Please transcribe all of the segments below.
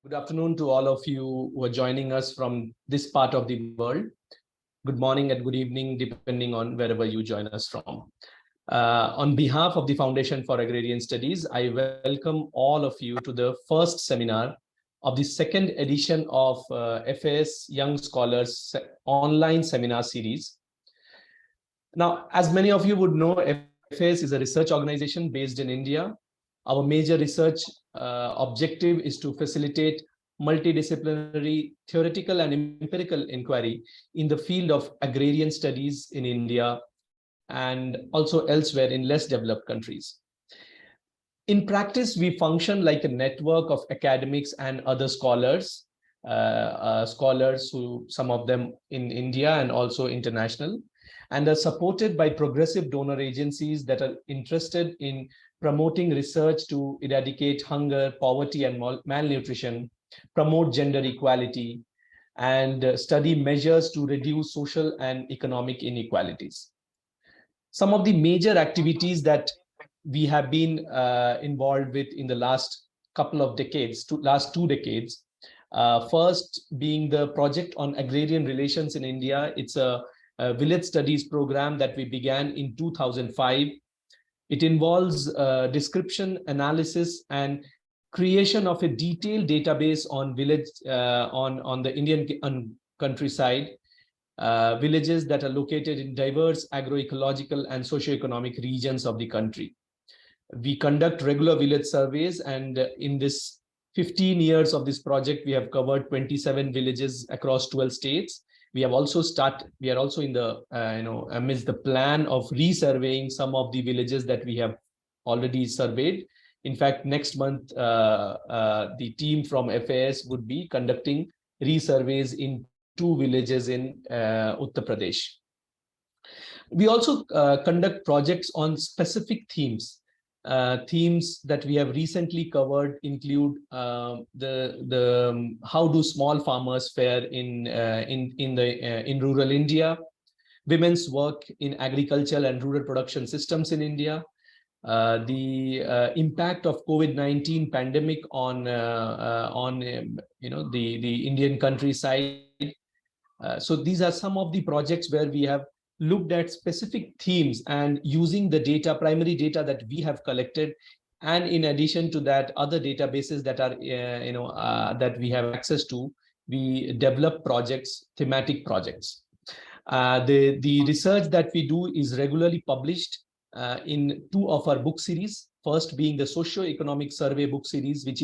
Good afternoon to all of you who are joining us from this part of the world. Good morning and good evening, depending on wherever you join us from. On behalf of the Foundation for Agrarian Studies, I welcome all of you to the first seminar of the second edition of FAS Young Scholars online seminar series. Now, as many of you would know, FAS is a research organization based in India. Our major research objective is to facilitate multidisciplinary theoretical and empirical inquiry in the field of agrarian studies in India and also elsewhere in less developed countries. In practice, we function like a network of academics and other scholars, who some of them in India and also international, and are supported by progressive donor agencies that are interested in promoting research to eradicate hunger, poverty, and malnutrition, promote gender equality, and study measures to reduce social and economic inequalities. Some of the major activities that we have been involved with in the last couple of decades, last 2 decades, first being the project on agrarian relations in India. It's a village studies program that we began in 2005. It involves description, analysis, and creation of a detailed database on village on the Indian countryside, villages that are located in diverse agroecological and socioeconomic regions of the country. We conduct regular village surveys, and in this 15 years of this project, we have covered 27 villages across 12 states. We are also in the amidst the plan of resurveying some of the villages that we have already surveyed. In fact, next month the team from FAS would be conducting resurveys in 2 villages in Uttar Pradesh. We also conduct projects on specific themes. Themes that we have recently covered include the how do small farmers fare in rural India, women's work in agricultural and rural production systems in India, the impact of COVID-19 pandemic on the Indian countryside. So these are some of the projects where we have looked at specific themes and using the data, primary data that we have collected, and in addition to that, other databases that are that we have access to, we develop projects, thematic projects. The research that we do is regularly published in 2 of our book series. First being the socio-economic survey book series, which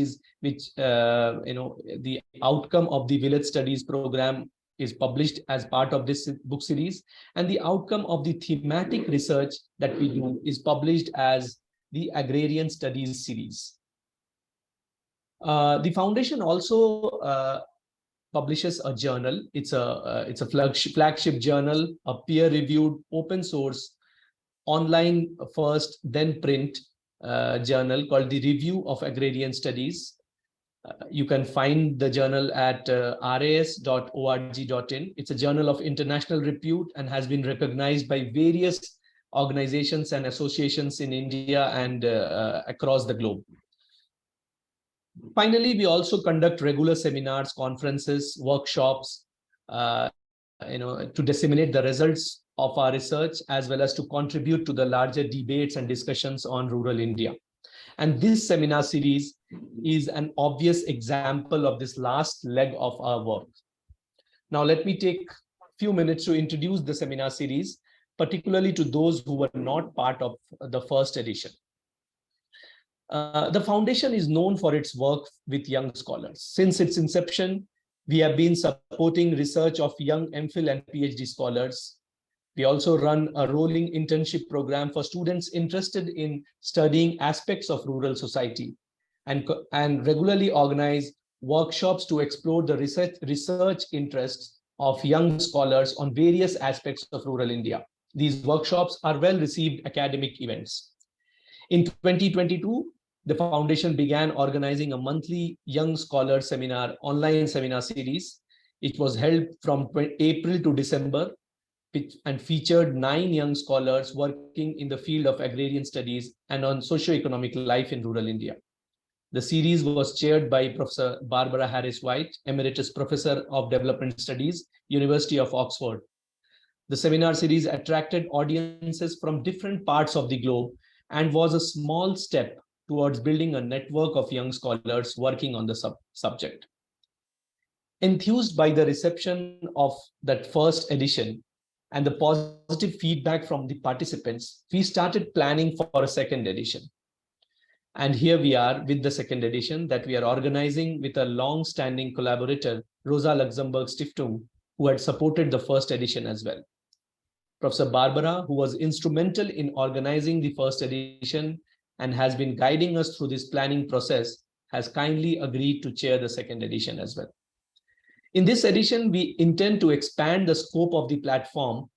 the outcome of the village studies program is published as part of this book series, and the outcome of the thematic research that we do is published as the Agrarian Studies series. The foundation also publishes a journal. It's a flagship journal, a peer-reviewed, open source, online first, then print journal called the Review of Agrarian Studies. You can find the journal at ras.org.in. It's a journal of international repute and has been recognized by various organizations and associations in India and across the globe. Finally, we also conduct regular seminars, conferences, workshops, to disseminate the results of our research, as well as to contribute to the larger debates and discussions on rural India. And this seminar series is an obvious example of this last leg of our work. Now, let me take a few minutes to introduce the seminar series, particularly to those who were not part of the first edition. The foundation is known for its work with young scholars. Since its inception, we have been supporting research of young MPhil and PhD scholars. We also run a rolling internship program for students interested in studying aspects of rural society, and regularly organize workshops to explore the research interests of young scholars on various aspects of rural India. These workshops are well-received academic events. In 2022, the foundation began organizing a monthly young scholar seminar, online seminar series. It was held from April to December, and featured 9 young scholars working in the field of agrarian studies and on socio-economic life in rural India. The series was chaired by Professor Barbara Harris-White, Emeritus Professor of Development Studies, University of Oxford. The seminar series attracted audiences from different parts of the globe and was a small step towards building a network of young scholars working on the subject. Enthused by the reception of that first edition and the positive feedback from the participants, we started planning for a second edition. And here we are with the second edition that we are organizing with a long-standing collaborator, Rosa Luxemburg Stiftung, who had supported the first edition as well. Professor Barbara, who was instrumental in organizing the first edition and has been guiding us through this planning process, has kindly agreed to chair the second edition as well. In this edition, we intend to expand the scope of the platform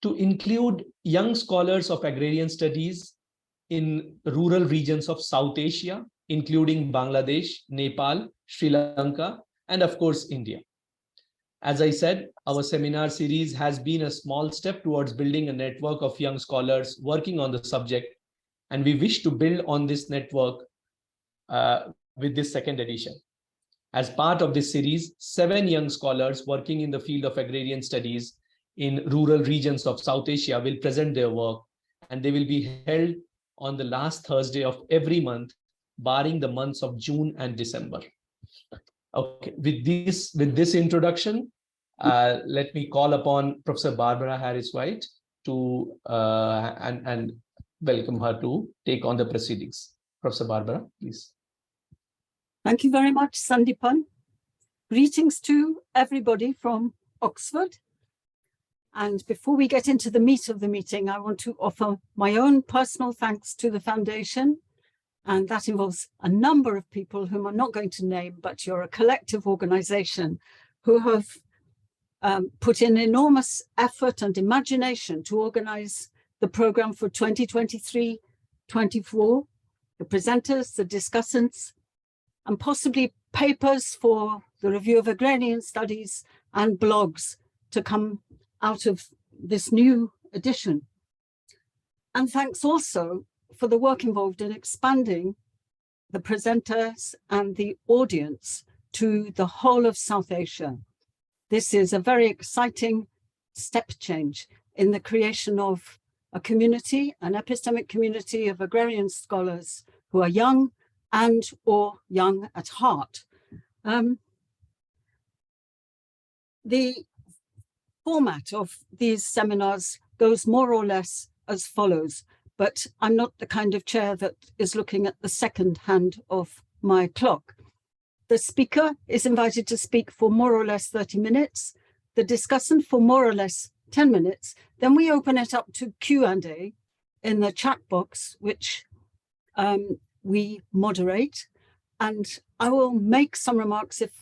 to include young scholars of agrarian studies in rural regions of South Asia, including Bangladesh, Nepal, Sri Lanka, and of course, India. As I said, our seminar series has been a small step towards building a network of young scholars working on the subject, and we wish to build on this network with this second edition. As part of this series, 7 young scholars working in the field of agrarian studies in rural regions of South Asia will present their work, and they will be held on the last Thursday of every month, barring the months of June and December. Okay, with this introduction, let me call upon Professor Barbara Harris-White to and welcome her to take on the proceedings. Professor Barbara, please. Thank you very much, Sandipan. Greetings to everybody from Oxford. And before we get into the meat of the meeting, I want to offer my own personal thanks to the Foundation. And that involves a number of people whom I'm not going to name, but you're a collective organization who have put in enormous effort and imagination to organize the program for 2023-24, the presenters, the discussants, and possibly papers for the Review of Agrarian Studies and blogs to come out of this new edition. And thanks also for the work involved in expanding the presenters and the audience to the whole of South Asia. This is a very exciting step change in the creation of a community, an epistemic community of agrarian scholars who are young and or young at heart. The format of these seminars goes more or less as follows, but I'm not the kind of chair that is looking at the second hand of my clock. The speaker is invited to speak for more or less 30 minutes, the discussant for more or less 10 minutes, then we open it up to Q&A in the chat box, which we moderate, and I will make some remarks if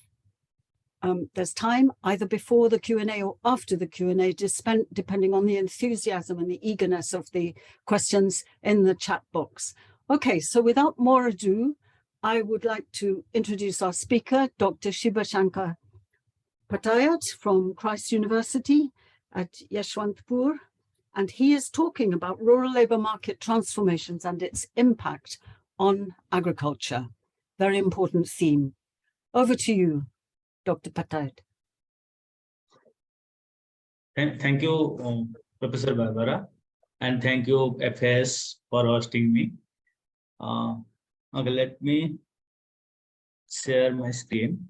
there's time, either before the Q&A or after the Q&A, depending on the enthusiasm and the eagerness of the questions in the chat box. Okay, so without more ado, I would like to introduce our speaker, Dr. Shiba Shankar Pattayat from Christ University at Yeshwantpur, and he is talking about rural labour market transformations and its impact on agriculture. Very important theme. Over to you, Dr. Pattayat. Thank you, Professor Barbara, and thank you, FAS, for hosting me. Okay, let me share my screen.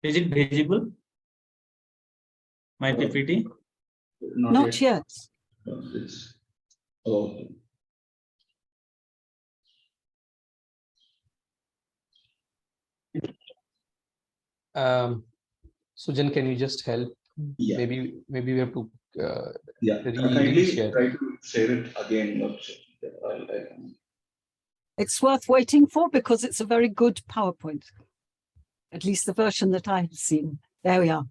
Is it visible? My PPT? Not yet. Oh. Sujan, can you just help? Yeah. Maybe we have to kindly share. try to share it again. It's worth waiting for because it's a very good PowerPoint, at least the version that I have seen. There we are.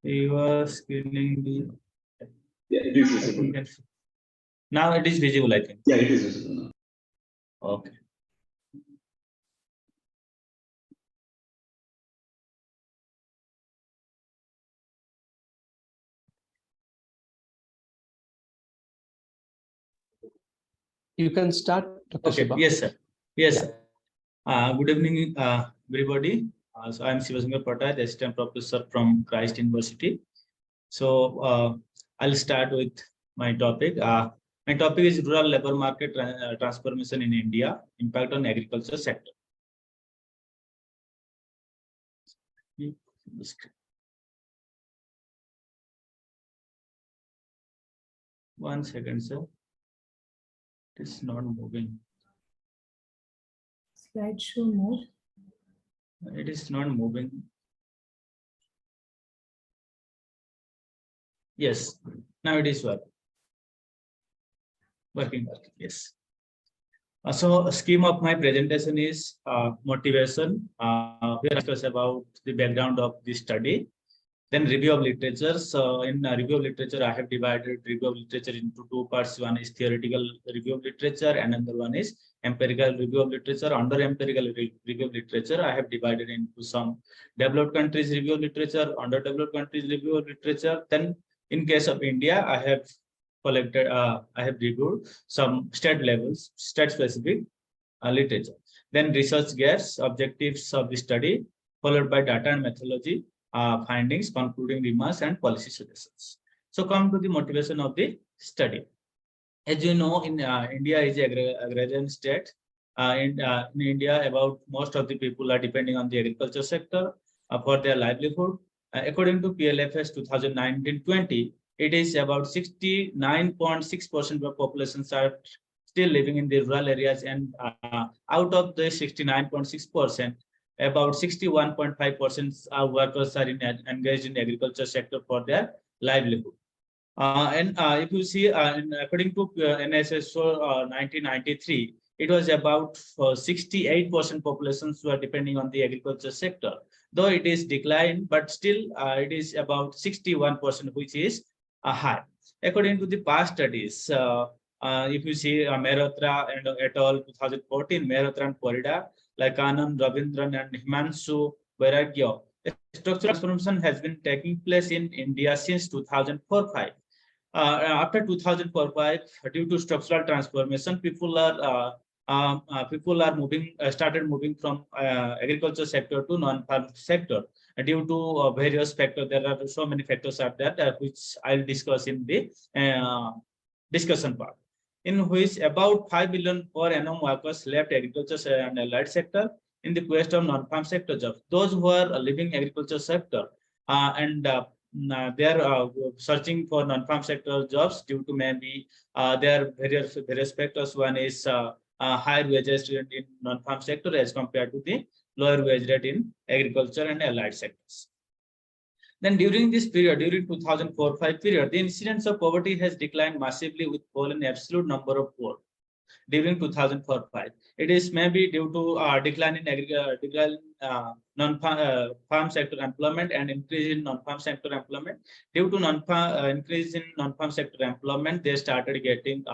You are screening the. Yeah, it is visible. Now it is visible, I think. Yeah, it is visible now. Okay. You can start, Dr. Okay. Shiba. Yes, sir. Yes, sir. Good evening, everybody. So I'm Shiba Shankar Pattayat, Assistant Professor from Christ University. So I'll start with my topic. My topic is rural labor market transformation in India, impact on agriculture sector. One second, sir. It is not moving. Slideshow mode. It is not moving. Yes, now it is working. Yes. So scheme of my presentation is motivation. We discuss about the background of the study. Then review of literature. So in review of literature, I have divided review of literature into two parts. One is theoretical review of literature, and another one is empirical review of literature. Under empirical review of literature, I have divided into some developed countries review of literature, underdeveloped countries review of literature. Then in case of India, I have collected, I have reviewed some state levels, state specific literature. Then research gaps, objectives of the study, followed by data and methodology, findings, concluding remarks, and policy suggestions. So come to the motivation of the study. As you know, in India is an agrarian state. In India, about most of the people are depending on the agriculture sector for their livelihood. According to PLFS 2019-20, it is about 69.6% of populations are still living in the rural areas, and out of the 69.6%, about 61.5% of workers are engaged in agriculture sector for their livelihood. And if you see, according to NSSO 1993, it was about 68% populations who are depending on the agriculture sector. Though it is declined, but still it is about 61%, which is high. According to the past studies, if you see Mehrotra and et al. 2014, Mehrotra and Florida, like Anand, Ravindran, and Himanshu Vairagya, structural transformation has been taking place in India since 2004-5. After 2004-5, due to structural transformation, people are started moving from agriculture sector to non-farm sector due to various factors. There are so many factors are there, which I'll discuss in the discussion part, in which about 5 billion per annum workers left agriculture and allied sector in the quest of non-farm sector jobs. Those who are living agriculture sector and they are searching for non-farm sector jobs due to maybe there are various factors. One is higher wages in non-farm sector as compared to the lower wage rate in agriculture and allied sectors. Then during this period, during 2004-5 period, the incidence of poverty has declined massively with fall in absolute number of poor. During 2004-5, it is maybe due to decline in non-farm sector employment and increase in non-farm sector employment. Due to increase in non-farm sector employment, they started getting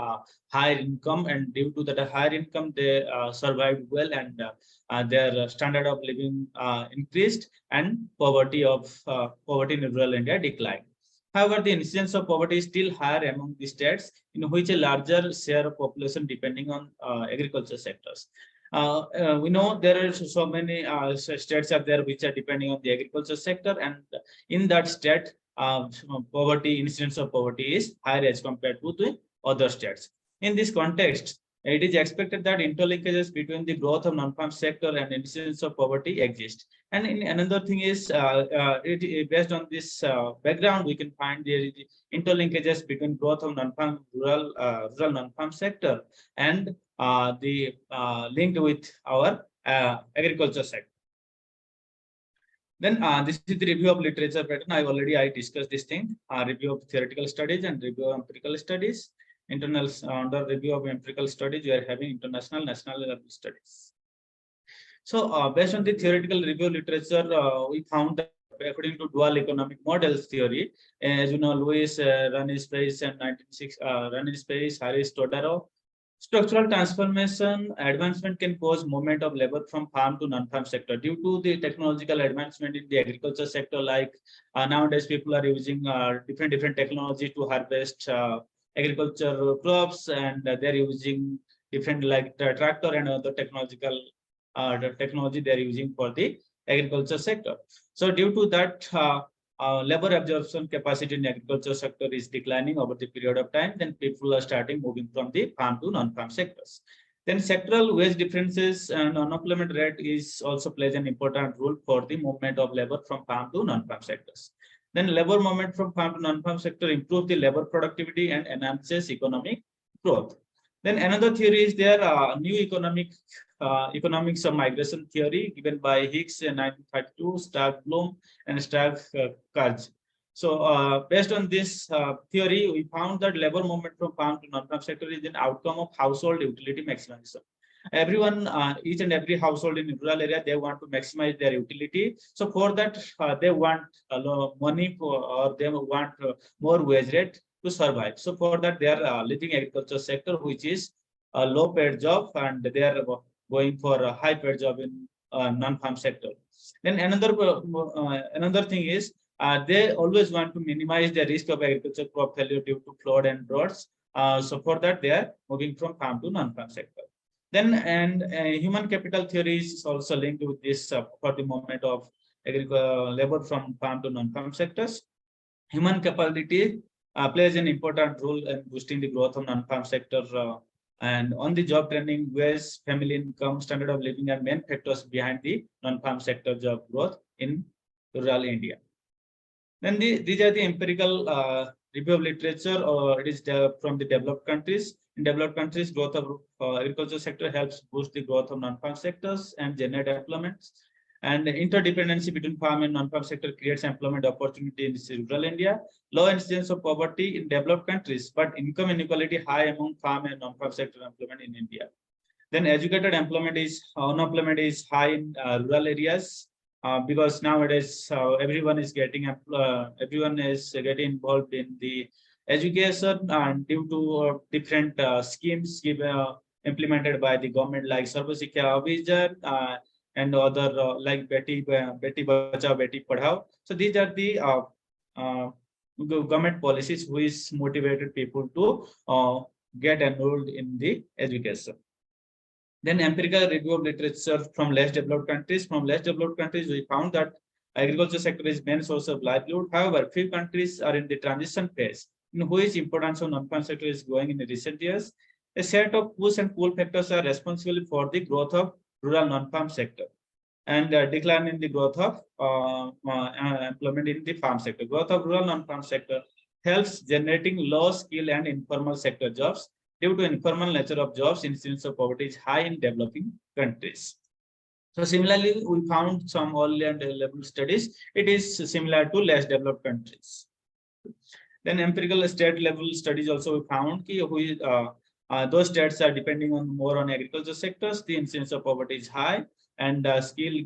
higher income, and due to that higher income, they survived well, and their standard of living increased, and poverty in rural India declined. However, the incidence of poverty is still higher among the states in which a larger share of population depending on agriculture sectors. We know there are so many states are there which are depending on the agriculture sector, and in that state, incidence of poverty is higher as compared to the other states. In this context, it is expected that interlinkages between the growth of non-farm sector and incidence of poverty exist. And in another thing is, based on this background, we can find the interlinkages between growth of non-farm rural non-farm sector and the linked with our agriculture sector. Then this is the review of literature pattern. I discussed this thing, review of theoretical studies and review of empirical studies. Under review of empirical studies, we are having international, national level studies. So based on the theoretical review literature, we found that according to dual economic models theory, as you know, Lewis, Running-Space, and Running-Space, Harris, Todaro, structural transformation advancement can cause movement of labor from farm to non-farm sector due to the technological advancement in the agriculture sector. Like nowadays, people are using different technology to harvest agriculture crops, and they're using different like the tractor and other technological the technology they are using for the agriculture sector. So due to that, labor absorption capacity in agriculture sector is declining over the period of time. Then people are starting moving from the farm to non-farm sectors. Then sectoral wage differences and unemployment rate is also plays an important role for the movement of labor from farm to non-farm sectors. Then labor movement from farm to non-farm sector improve the labor productivity and enhances economic growth. Then another theory is there, new economics of migration theory given by Hicks in 1932, Stark Bloom, and Stark Karj. So based on this theory, we found that labor movement from farm to non-farm sector is an outcome of household utility maximization. Everyone, each and every household in rural area, they want to maximize their utility. So for that, they want money for, or they want more wage rate to survive. So for that, they are leaving agriculture sector, which is a low paid job, and they are going for a high paid job in non-farm sector. Then another thing is they always want to minimize the risk of agriculture crop failure due to flood and droughts. So for that, they are moving from farm to non-farm sector. Then human capital theory is also linked with this for the movement of labor from farm to non-farm sectors. Human capability plays an important role in boosting the growth of non-farm sector. And on the job training, wage, family income, standard of living are main factors behind the non-farm sector job growth in rural India. Then these are the empirical review of literature, or it is from the developed countries. In developed countries, growth of agriculture sector helps boost the growth of non-farm sectors and generate employment. And the interdependency between farm and non-farm sector creates employment opportunity in rural India. Low incidence of poverty in developed countries, but income inequality high among farm and non-farm sector employment in India. Then educated unemployment is high in rural areas because nowadays everyone is getting involved in the education due to different schemes implemented by the government like Sarva Shiksha Abhiyan and other like Beti Bachao Beti Padhao. So these are the government policies which motivated people to get enrolled in the education. Then empirical review of literature from less developed countries. From less developed countries, we found that agriculture sector is main source of livelihood. However, few countries are in the transition phase, in which importance of non-farm sector is growing in the recent years. A set of push and pull factors are responsible for the growth of rural non-farm sector and decline in the growth of employment in the farm sector. Growth of rural non-farm sector helps generating low skill and informal sector jobs. Due to informal nature of jobs, incidence of poverty is high in developing countries. So similarly, we found some early and level studies. It is similar to less developed countries. Then empirical state level studies also found those states are depending on more on agriculture sectors. The incidence of poverty is high, and skill in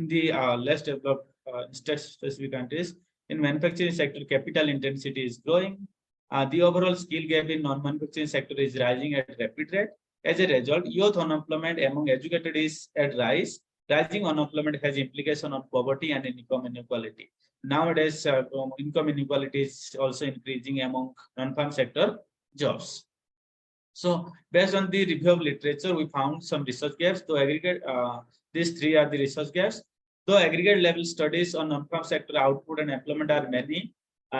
the less developed state-specific countries. In manufacturing sector, capital intensity is growing. The overall skill gap in non-manufacturing sector is rising at rapid rate. As a result, youth unemployment among educated is at rise. Rising unemployment has implication on poverty and income inequality. Nowadays, income inequality is also increasing among non-farm sector jobs. So, based on the review of literature, we found some research gaps. Though aggregate, these three are the research gaps. Though aggregate level studies on non-farm sector output and employment are many,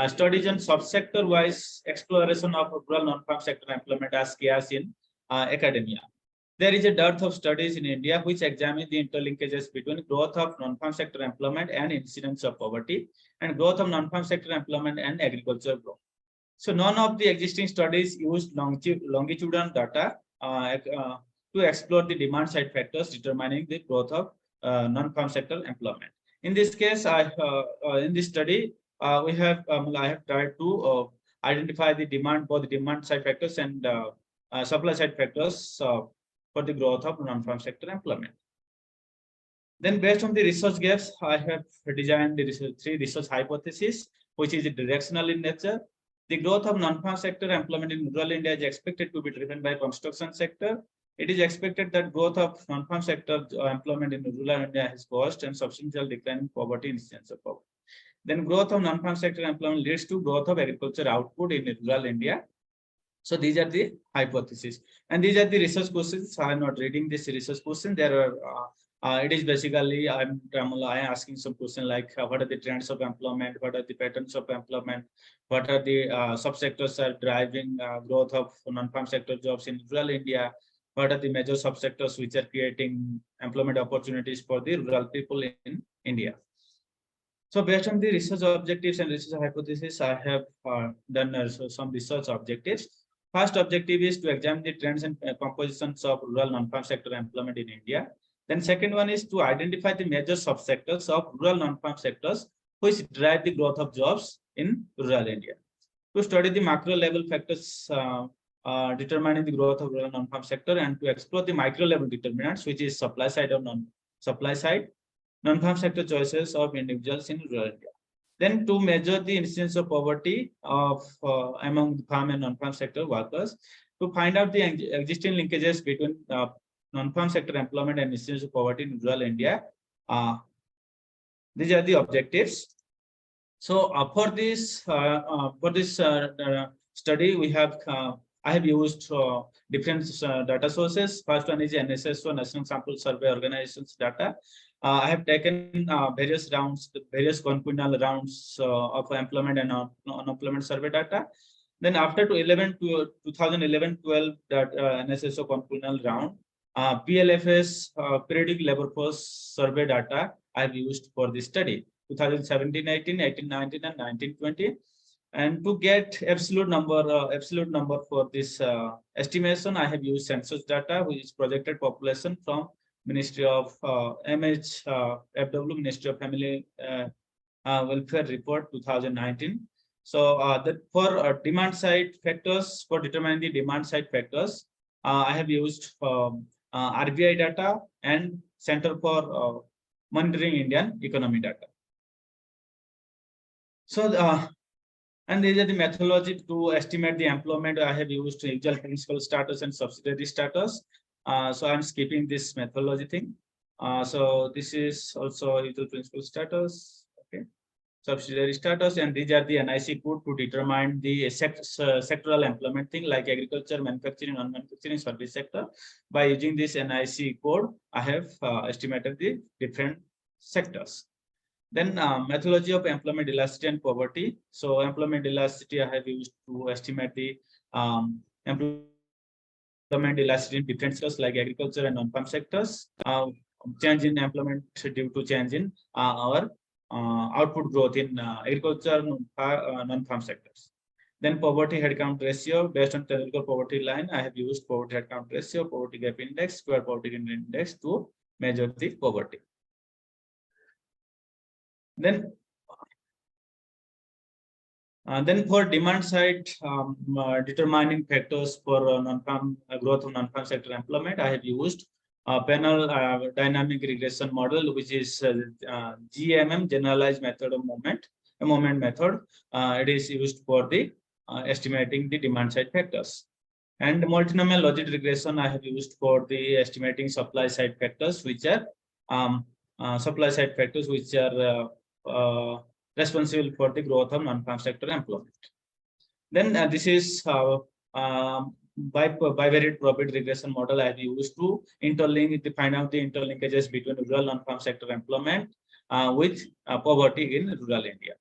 studies on subsector wise exploration of rural non-farm sector employment are scarce in academia. There is a dearth of studies in India which examine the interlinkages between growth of non-farm sector employment and incidence of poverty, and growth of non-farm sector employment and agriculture growth. So none of the existing studies used longitudinal data to explore the demand side factors determining the growth of non-farm sector employment. In this case, in this study, I have tried to identify the demand, both the demand side factors and supply side factors for the growth of non-farm sector employment. Then based on the research gaps, I have designed the three research hypotheses, which is directional in nature. The growth of non-farm sector employment in rural India is expected to be driven by construction sector. It is expected that growth of non-farm sector employment in rural India has caused and substantial decline in poverty and incidence of poverty. Then growth of non-farm sector employment leads to growth of agriculture output in rural India. So these are the hypotheses, and these are the research questions. I am not reading this research question. There are, it is basically I'm asking some question like what are the trends of employment, what are the patterns of employment, what are the subsectors are driving growth of non-farm sector jobs in rural India, what are the major subsectors which are creating employment opportunities for the rural people in India. So based on the research objectives and research hypothesis, I have done some research objectives. First objective is to examine the trends and compositions of rural non-farm sector employment in India. Then second one is to identify the major subsectors of rural non-farm sectors which drive the growth of jobs in rural India. To study the macro level factors determining the growth of rural non-farm sector, and to explore the micro level determinants, which is supply side or non-supply side non-farm sector choices of individuals in rural India. Then to measure the incidence of poverty of among the farm and non-farm sector workers, to find out the existing linkages between non-farm sector employment and incidence of poverty in rural India. These are the objectives. So for this study, we have I have used different data sources. First one is NSSO, National Sample Survey Organization's data. I have taken various rounds, various quinquennial rounds of employment and unemployment survey data. Then after 2011-12 that NSSO quinquennial round, PLFS periodic labor force survey data I have used for this study. 2017-18, 18-19, and 19-20. And to get absolute number for this estimation, I have used census data, which is projected population from Ministry of MHFW, Ministry of Family Welfare Report 2019. So that for demand side factors, for determining the demand side factors, I have used RBI data and Center for Monitoring Indian Economy data. So and these are the methodology to estimate the employment. I have used usual principal status and subsidiary status. So I'm skipping this methodology thing. So this is also usual principal status, okay, subsidiary status, and these are the NIC code to determine the sectoral employment thing like agriculture, manufacturing, non-manufacturing, service sector. By using this NIC code, I have estimated the different sectors. Then methodology of employment elasticity and poverty. So employment elasticity I have used to estimate the employment elasticity in different sectors like agriculture and non-farm sectors. Change in employment due to change in our output growth in agriculture, non-farm sectors. Then poverty headcount ratio based on theoretical poverty line. I have used poverty headcount ratio, poverty gap index, square poverty index to measure the poverty. Then for demand side determining factors for non-farm growth of non-farm sector employment, I have used panel dynamic regression model, which is GMM, generalized method of moment method. It is used for the estimating the demand side factors. And multinomial logic regression I have used for the estimating supply side factors, which are responsible for the growth of non-farm sector employment. Then this is bivariate probability regression model I have used to find out the interlinkages between rural non-farm sector employment with poverty in rural India.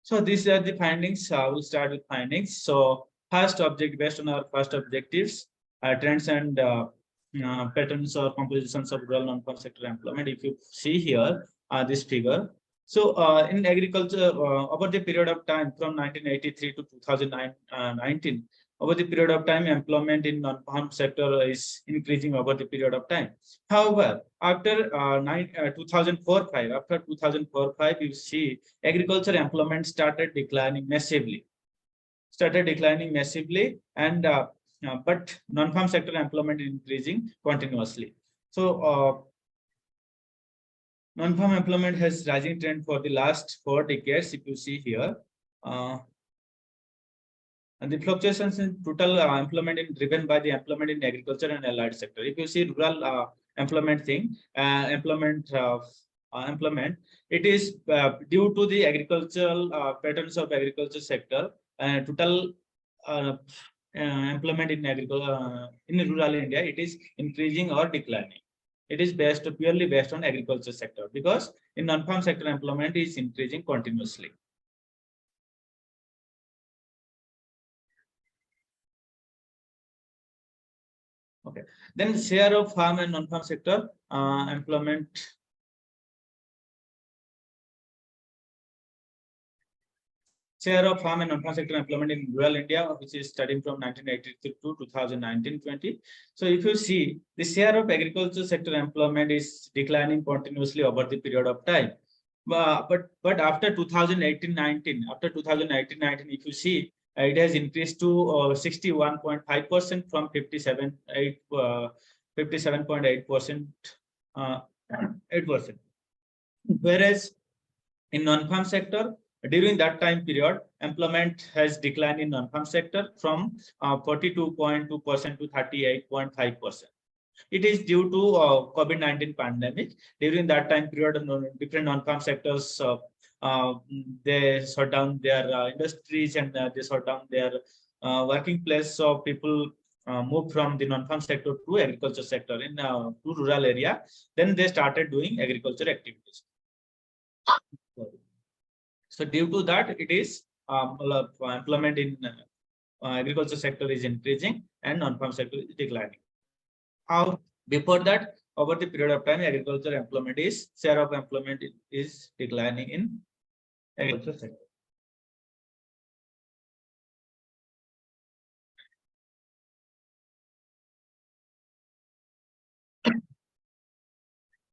So these are the findings. We'll start with findings. So first object, based on our first objectives, trends and patterns or compositions of rural non-farm sector employment. If you see here this figure, so in agriculture, over the period of time from 1983 to 2019, over the period of time, employment in non-farm sector is increasing over the period of time. However, after 2004-5, you see agriculture employment started declining massively. And but non-farm sector employment is increasing continuously. So non-farm employment has rising trend for the last 4 decades. If you see here, and the fluctuations in total employment is driven by the employment in agriculture and allied sector. If you see rural employment thing, employment, it is due to the agricultural patterns of agriculture sector. Total employment in agriculture in rural India, it is increasing or declining. It is purely based on agriculture sector, because in non-farm sector employment is increasing continuously. Okay, then share of farm and non-farm sector employment. Share of farm and non-farm sector employment in rural India, which is studying from 1982 to 2019-20. So if you see, the share of agriculture sector employment is declining continuously over the period of time. But after 2018-19, if you see, it has increased to 61.5% from 57.8%. 8%. Whereas in non-farm sector, during that time period, employment has declined in non-farm sector from 42.2% to 38.5%. It is due to COVID-19 pandemic. During that time period, different non-farm sectors they shut down their industries, and they shut down their working place. So people moved from the non-farm sector to agriculture sector in to rural area. Then they started doing agriculture activities. So due to that, it is employment in agriculture sector is increasing and non-farm sector is declining. How before that, over the period of time, agriculture employment is share of employment is declining in agriculture sector.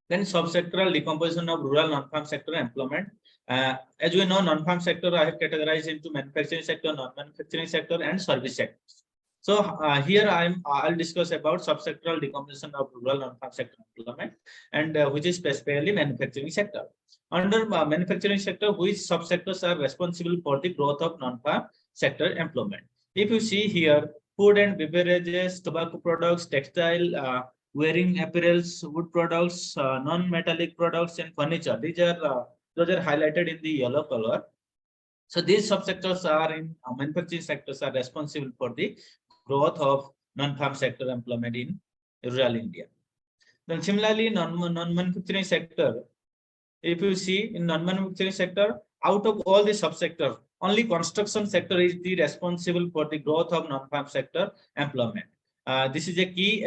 Then subsectoral decomposition of rural non-farm sector employment. As we know, non-farm sector I have categorized into manufacturing sector, non-manufacturing sector, and service sectors. So here I'll discuss about subsectoral decomposition of rural non-farm sector employment, and which is specifically manufacturing sector. Under manufacturing sector, which subsectors are responsible for the growth of non-farm sector employment? If you see here, food and beverages, tobacco products, textile, wearing apparels, wood products, non-metallic products, and furniture. These are those are highlighted in the yellow color. So these subsectors are in manufacturing sectors are responsible for the growth of non-farm sector employment in rural India. Then similarly, non-manufacturing sector. If you see in non-manufacturing sector, out of all the subsectors, only construction sector is the responsible for the growth of non-farm sector employment. This is a key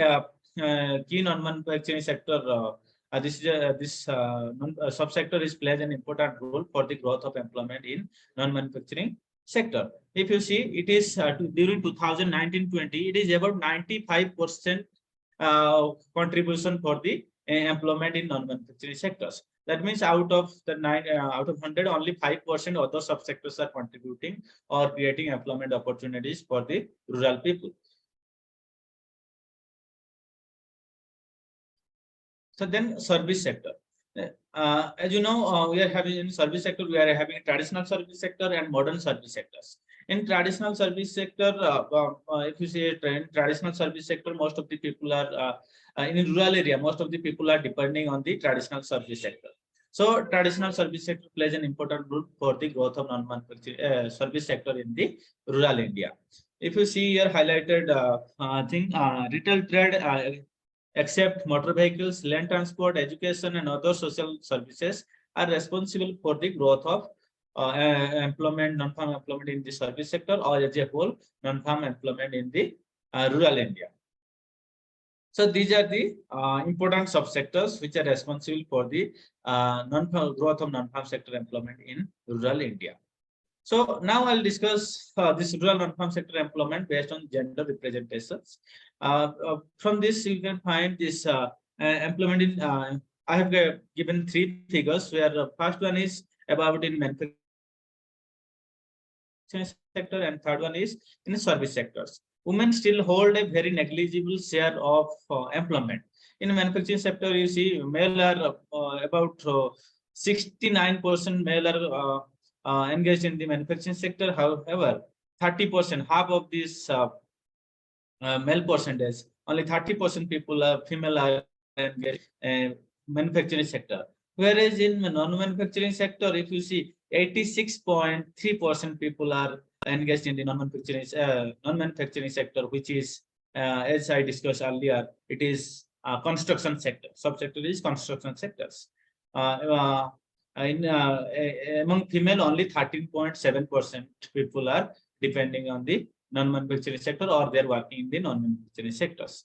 non-manufacturing sector. This subsector is plays an important role for the growth of employment in non-manufacturing sector. If you see, it is during 2019-20, it is about 95% contribution for the employment in non-manufacturing sectors. That means out of 100, only 5% other subsectors are contributing or creating employment opportunities for the rural people. So then service sector. As you know, we are having in service sector, we are having traditional service sector and modern service sectors. In traditional service sector, if you say in traditional service sector, most of the people are in rural area, most of the people are depending on the traditional service sector. So traditional service sector plays an important role for the growth of non-manufacturing service sector in the rural India. If you see here highlighted retail trade, except motor vehicles, land transport, education, and other social services are responsible for the growth of employment, non-farm employment in the service sector, or as a whole, non-farm employment in the rural India. So these are the important subsectors which are responsible for the growth of non-farm sector employment in rural India. So now I'll discuss this rural non-farm sector employment based on gender representations. From this, you can find this employment in. I have given 3 figures, where the first one is about in manufacturing sector, and third one is in service sectors. Women still hold a very negligible share of employment. In manufacturing sector, you see male are about 69% male are engaged in the manufacturing sector. However, 30%, half of this male percentage, only 30% people are female are engaged in manufacturing sector. Whereas in non-manufacturing sector, if you see 86.3% people are engaged in the non-manufacturing sector, which is, as I discussed earlier, it is construction sector. Subsector is construction sectors. Among female, only 13.7% people are depending on the non-manufacturing sector, or they're working in the non-manufacturing sectors.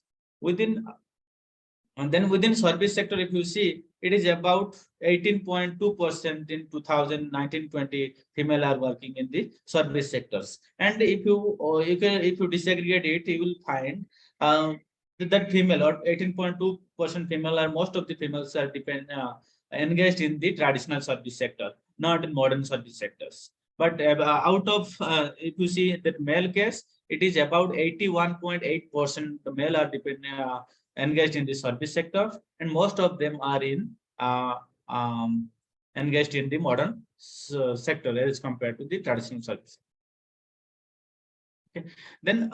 And then within service sector, if you see, it is about 18.2% in 2019-20 female are working in the service sectors. And if you disaggregate it, you will find that female, or 18.2% female, are most of the females are engaged in the traditional service sector, not in modern service sectors. But out of, if you see that male case, it is about 81.8% the male are engaged in the service sector, and most of them are in engaged in the modern sector as compared to the traditional service. Okay. Then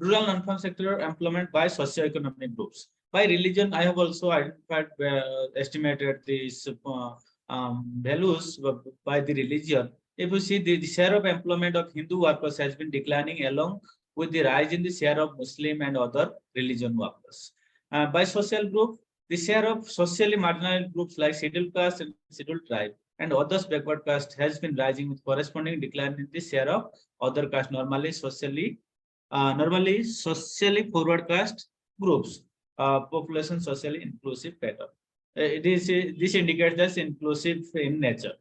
rural non-farm sector employment by socio-economic groups. By religion, I have also identified, estimated these values by the religion. If you see, the share of employment of Hindu workers has been declining along with the rise in the share of Muslim and other religion workers. By social group, the share of socially marginalized groups like scheduled caste and scheduled tribe and others backward caste has been rising, with corresponding decline in the share of other caste, normally socially forward caste groups, population socially inclusive pattern. This indicates that inclusive in nature.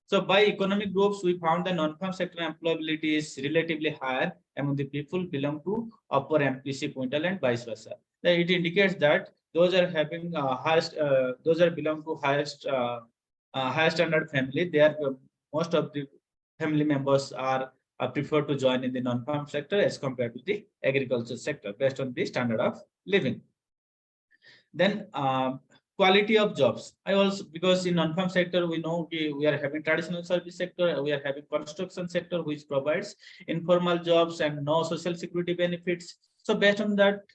So by economic groups, we found the non-farm sector employability is relatively higher among the people belong to upper MPC quintile and vice versa. It indicates that those are having highest, those are belong to highest high standard family. They are most of the family members are prefer to join in the non-farm sector as compared to the agriculture sector based on the standard of living. Then quality of jobs. I also, because in non-farm sector, we know we are having traditional service sector, we are having construction sector, which provides informal jobs and no social security benefits. So based on that,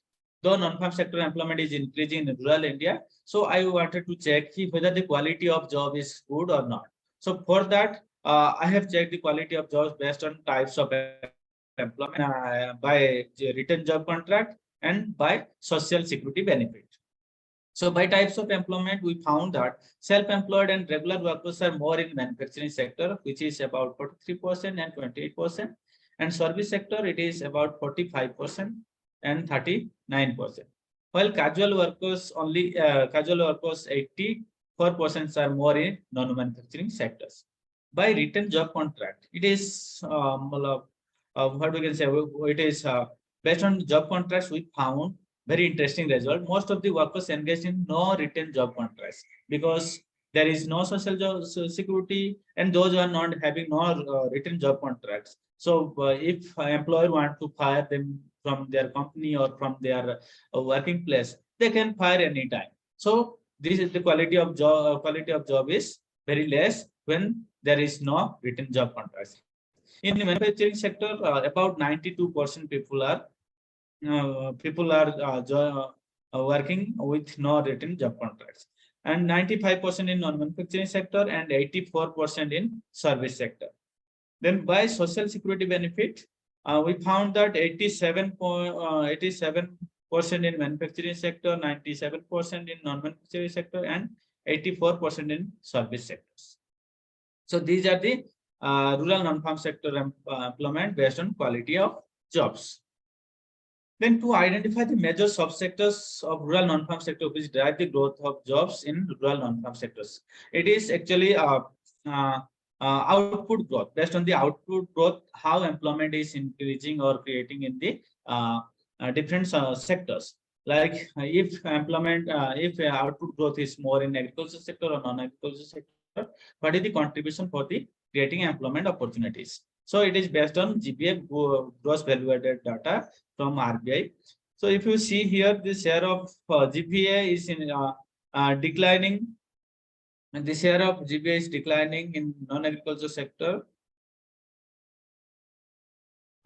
though non-farm sector employment is increasing in rural India, so I wanted to check whether the quality of job is good or not. So for that, I have checked the quality of jobs based on types of employment by written job contract and by social security benefit. So by types of employment, we found that self-employed and regular workers are more in manufacturing sector, which is about 43% and 28%. And service sector, it is about 45% and 39%. While casual workers, only casual workers 84% are more in non-manufacturing sectors. By written job contract, it is what we can say, it is based on job contracts, we found very interesting result. Most of the workers engaged in no written job contracts because there is no social job security, and those who are not having no written job contracts. So if an employer want to fire them from their company or from their working place, they can fire anytime. So this is the quality of job. Quality of job is very less when there is no written job contracts. In the manufacturing sector, about 92% people are working with no written job contracts, and 95% in non-manufacturing sector and 84% in service sector. Then by social security benefit, we found that 87% in manufacturing sector, 97% in non-manufacturing sector, and 84% in service sectors. So these are the rural non-farm sector employment based on quality of jobs. Then to identify the major subsectors of rural non-farm sector which drive the growth of jobs in rural non-farm sectors, it is actually output growth. Based on the output growth, how employment is increasing or creating in the different sectors. Like if employment, if output growth is more in agriculture sector or non-agriculture sector, what is the contribution for the creating employment opportunities? So it is based on GPA, gross value added data from RBI. So if you see here, the share of GPA is in declining, and the share of GPA is declining in non-agriculture sector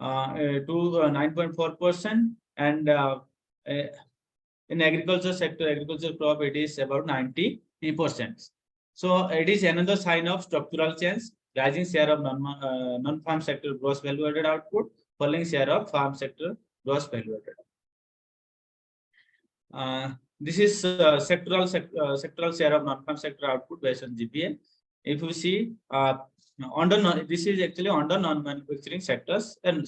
to 9.4%, and in agriculture sector, agriculture crop, it is about 90%. So it is another sign of structural change. rising share of non-farm sector gross value added output, falling share of farm sector gross value added. This is sectoral share of non-farm sector output based on GPA. If you see this is actually under non-manufacturing sectors and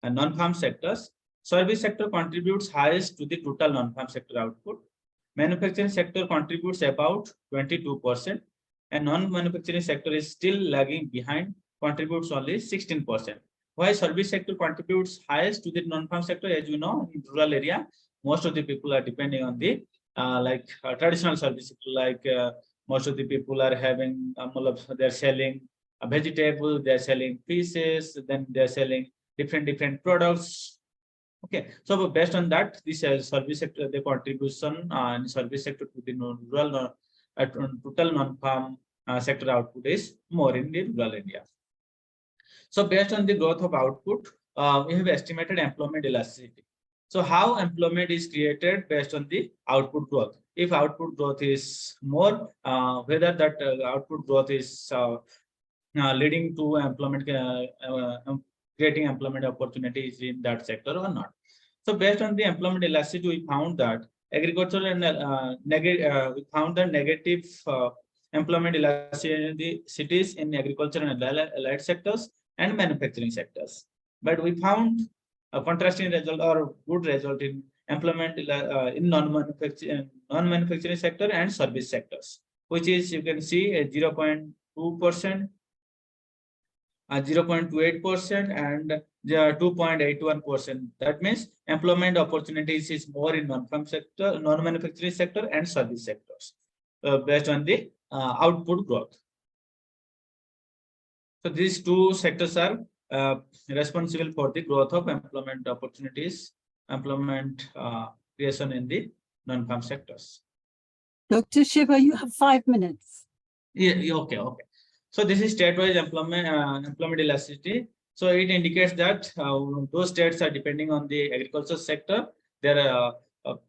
non-farm sectors. Service sector contributes highest to the total non-farm sector output. Manufacturing sector contributes about 22%, and non-manufacturing sector is still lagging behind, contributes only 16%. Why service sector contributes highest to the non-farm sector? As you know, in rural area, most of the people are depending on the traditional service sector, like most of the people are having they're selling vegetable, they're selling fishes, then they're selling different products. Okay, so based on that, this service sector, the contribution in service sector to the rural total non-farm sector output is more in the rural area. So based on the growth of output, we have estimated employment elasticity. So how employment is created based on the output growth? If output growth is more, whether that output growth is leading to employment, creating employment opportunities in that sector or not. So based on the employment elasticity, we found that agricultural and we found the negative employment elasticities in agriculture and allied sectors and manufacturing sectors. But we found a contrasting result or good result in employment in non-manufacturing sector and service sectors, which is, you can see, 0.2%, 0.28% and 2.81%. That means employment opportunities is more in non-farm sector, non-manufacturing sector and service sectors based on the output growth. So these two sectors are responsible for the growth of employment opportunities, employment creation in the non-farm sectors. Dr. Shiba, you have 5 minutes. Yeah, okay. So this is state-wise employment elasticity. So it indicates that those states are depending on the agricultural sector. Their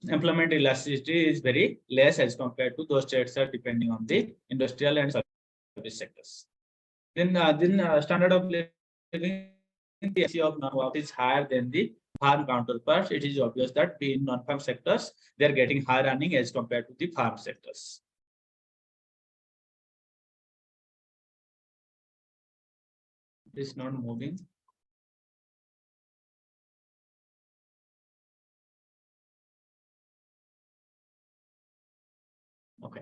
employment elasticity is very less as compared to those states are depending on the industrial and service sectors. Then standard of living of non-farm is higher than the farm counterparts. It is obvious that in non-farm sectors they are getting higher earning as compared to the farm sectors. It is not moving. Okay.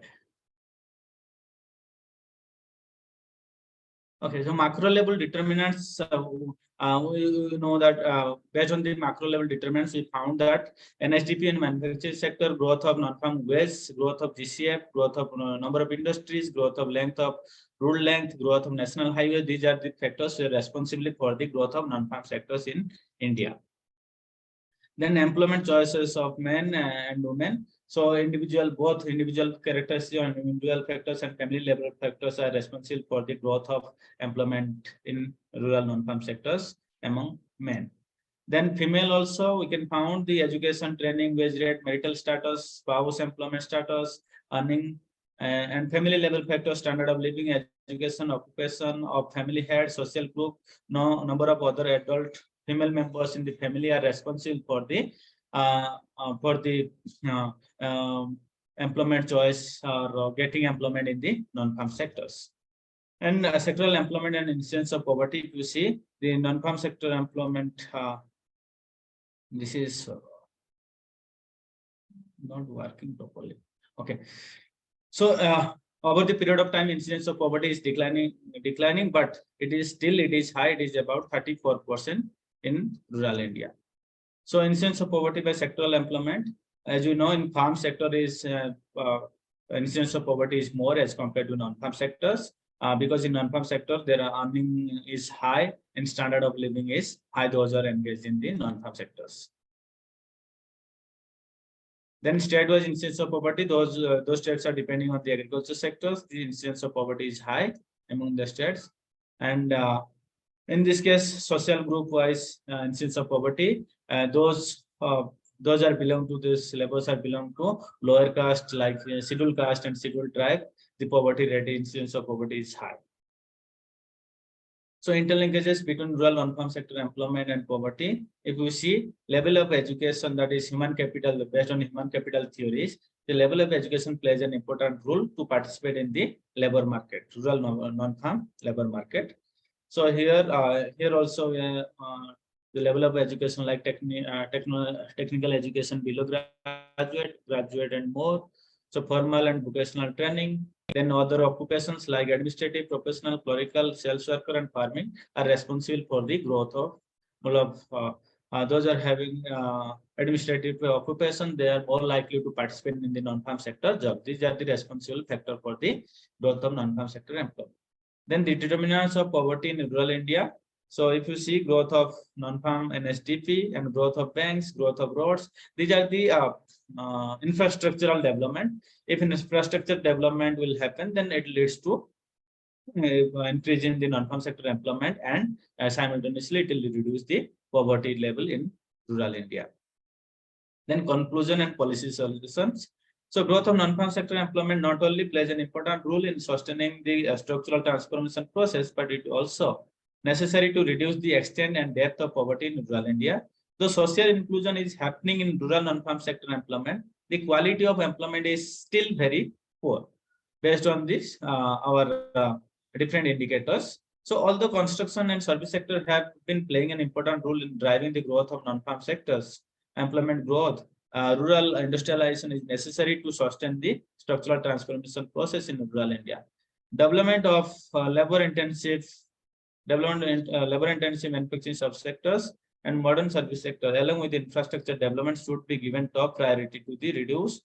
Okay, so macro level determinants, we know that based on the macro level determinants, we found that NSDP and manufacturing sector, growth of non-farm wage, growth of GCF, growth of number of industries, growth of length of road length, growth of national highways, these are the factors responsible for the growth of non-farm sectors in India. Then employment choices of men and women. So both individual characteristics and individual factors and family level factors are responsible for the growth of employment in rural non-farm sectors among men. Then female also, we can found the education, training, wage rate, marital status, spouse employment status, earning, and family level factors, standard of living, education, occupation of family head, social group, number of other adult female members in the family are responsible for the employment choice or getting employment in the non-farm sectors. And sectoral employment and incidence of poverty, if you see the non-farm sector employment, this is not working properly. Okay, so over the period of time, incidence of poverty is declining, but it is high. It is about 34% in rural India. So incidence of poverty by sectoral employment, as you know, in farm sector is incidence of poverty is more as compared to non-farm sectors, because in non-farm sector their earning is high and standard of living is high. Those are engaged in the non-farm sectors. Then state-wise incidence of poverty, those states are depending on the agriculture sectors. The incidence of poverty is high among the states, and in this case, social group-wise incidence of poverty, those are belong to this labels are belong to lower caste like scheduled caste and scheduled tribe. The poverty rate incidence of poverty is high. So interlinkages between rural non-farm sector employment and poverty. If you see level of education, that is human capital, based on human capital theories, the level of education plays an important role to participate in the labor market, rural non-farm labor market. So here also the level of education like technical education below graduate and more. So formal and vocational training. Then other occupations like administrative, professional, clerical, sales worker, and farming are responsible for the growth of those are having administrative occupation. They are more likely to participate in the non-farm sector job. These are the responsible factor for the growth of non-farm sector employment. Then the determinants of poverty in rural India. So if you see growth of non-farm and SDP and growth of banks, growth of roads, these are the infrastructural development. If infrastructure development will happen, then it leads to increase in the non-farm sector employment, and simultaneously it will reduce the poverty level in rural India. Then conclusion and policy solutions. So growth of non-farm sector employment not only plays an important role in sustaining the structural transformation process, but it also necessary to reduce the extent and depth of poverty in rural India. Though social inclusion is happening in rural non-farm sector employment, the quality of employment is still very poor based on this our different indicators. So although construction and service sector have been playing an important role in driving the growth of non-farm sectors, employment growth, rural industrialization is necessary to sustain the structural transformation process in rural India. Development of labor-intensive manufacturing subsectors and modern service sector, along with infrastructure development, should be given top priority to the reduce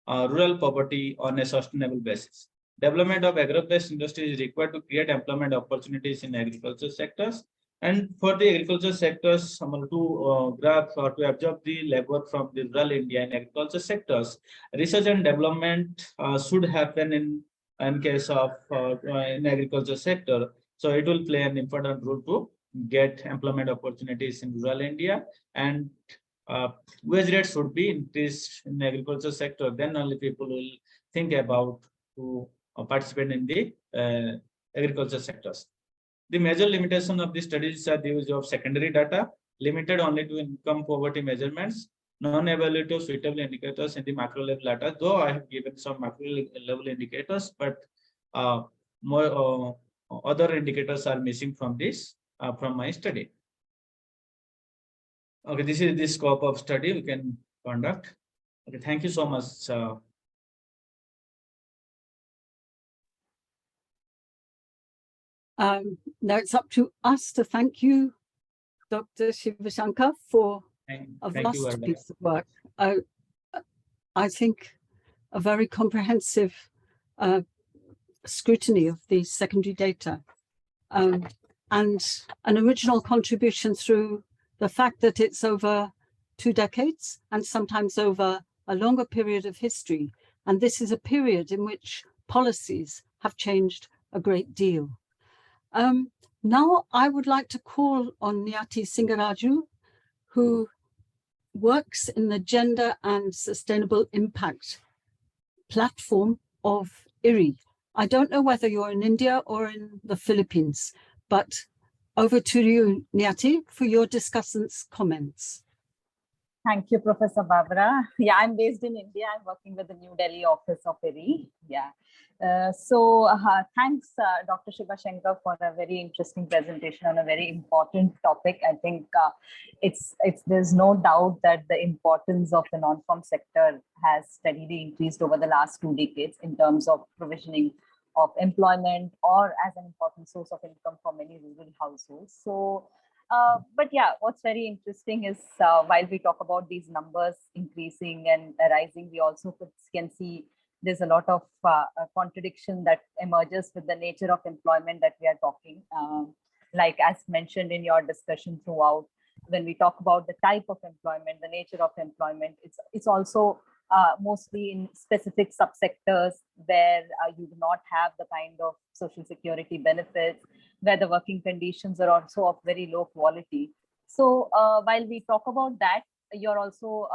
rural poverty on a sustainable basis. Development of agro-based industry is required to create employment opportunities in agriculture sectors. And for the agriculture sectors, to absorb the labor from the rural India in agriculture sectors, research and development should happen in case of in agriculture sector. So it will play an important role to get employment opportunities in rural India, and wage rates should be increased in agriculture sector. Then only people will think about to participate in the agriculture sectors. The major limitation of the studies are the use of secondary data, limited only to income poverty measurements, non-evaluative suitable indicators in the macro level data, though I have given some macro level indicators, but more other indicators are missing from this, from my study. Okay, this is the scope of study we can conduct. Okay, thank you so much. Now it's up to us to thank you, Dr. Shiba Shankar, for a vast piece of work. I think a very comprehensive scrutiny of the secondary data, and an original contribution through the fact that it's over 2 decades and sometimes over a longer period of history. And this is a period in which policies have changed a great deal. Now I would like to call on Niyati Singaraju, who works in the Gender and Sustainable Impact platform of IRRI. I don't know whether you're in India or in the Philippines, but over to you, Niyati, for your discussant's comments. Thank you, Professor Barbara. Yeah, I'm based in India. I'm working with the New Delhi office of IRRI. Yeah. Thanks, Dr. Shiba Shankar, for a very interesting presentation on a very important topic. I think there's no doubt that the importance of the non-farm sector has steadily increased over the last 2 decades in terms of provisioning of employment or as an important source of income for many rural households. But yeah, what's very interesting is while we talk about these numbers increasing and rising, we also can see there's a lot of contradiction that emerges with the nature of employment that we are talking. Like as mentioned in your discussion throughout, when we talk about the type of employment, the nature of employment, it's also mostly in specific subsectors where you do not have the kind of social security benefits, where the working conditions are also of very low quality. So while we talk about that, you're also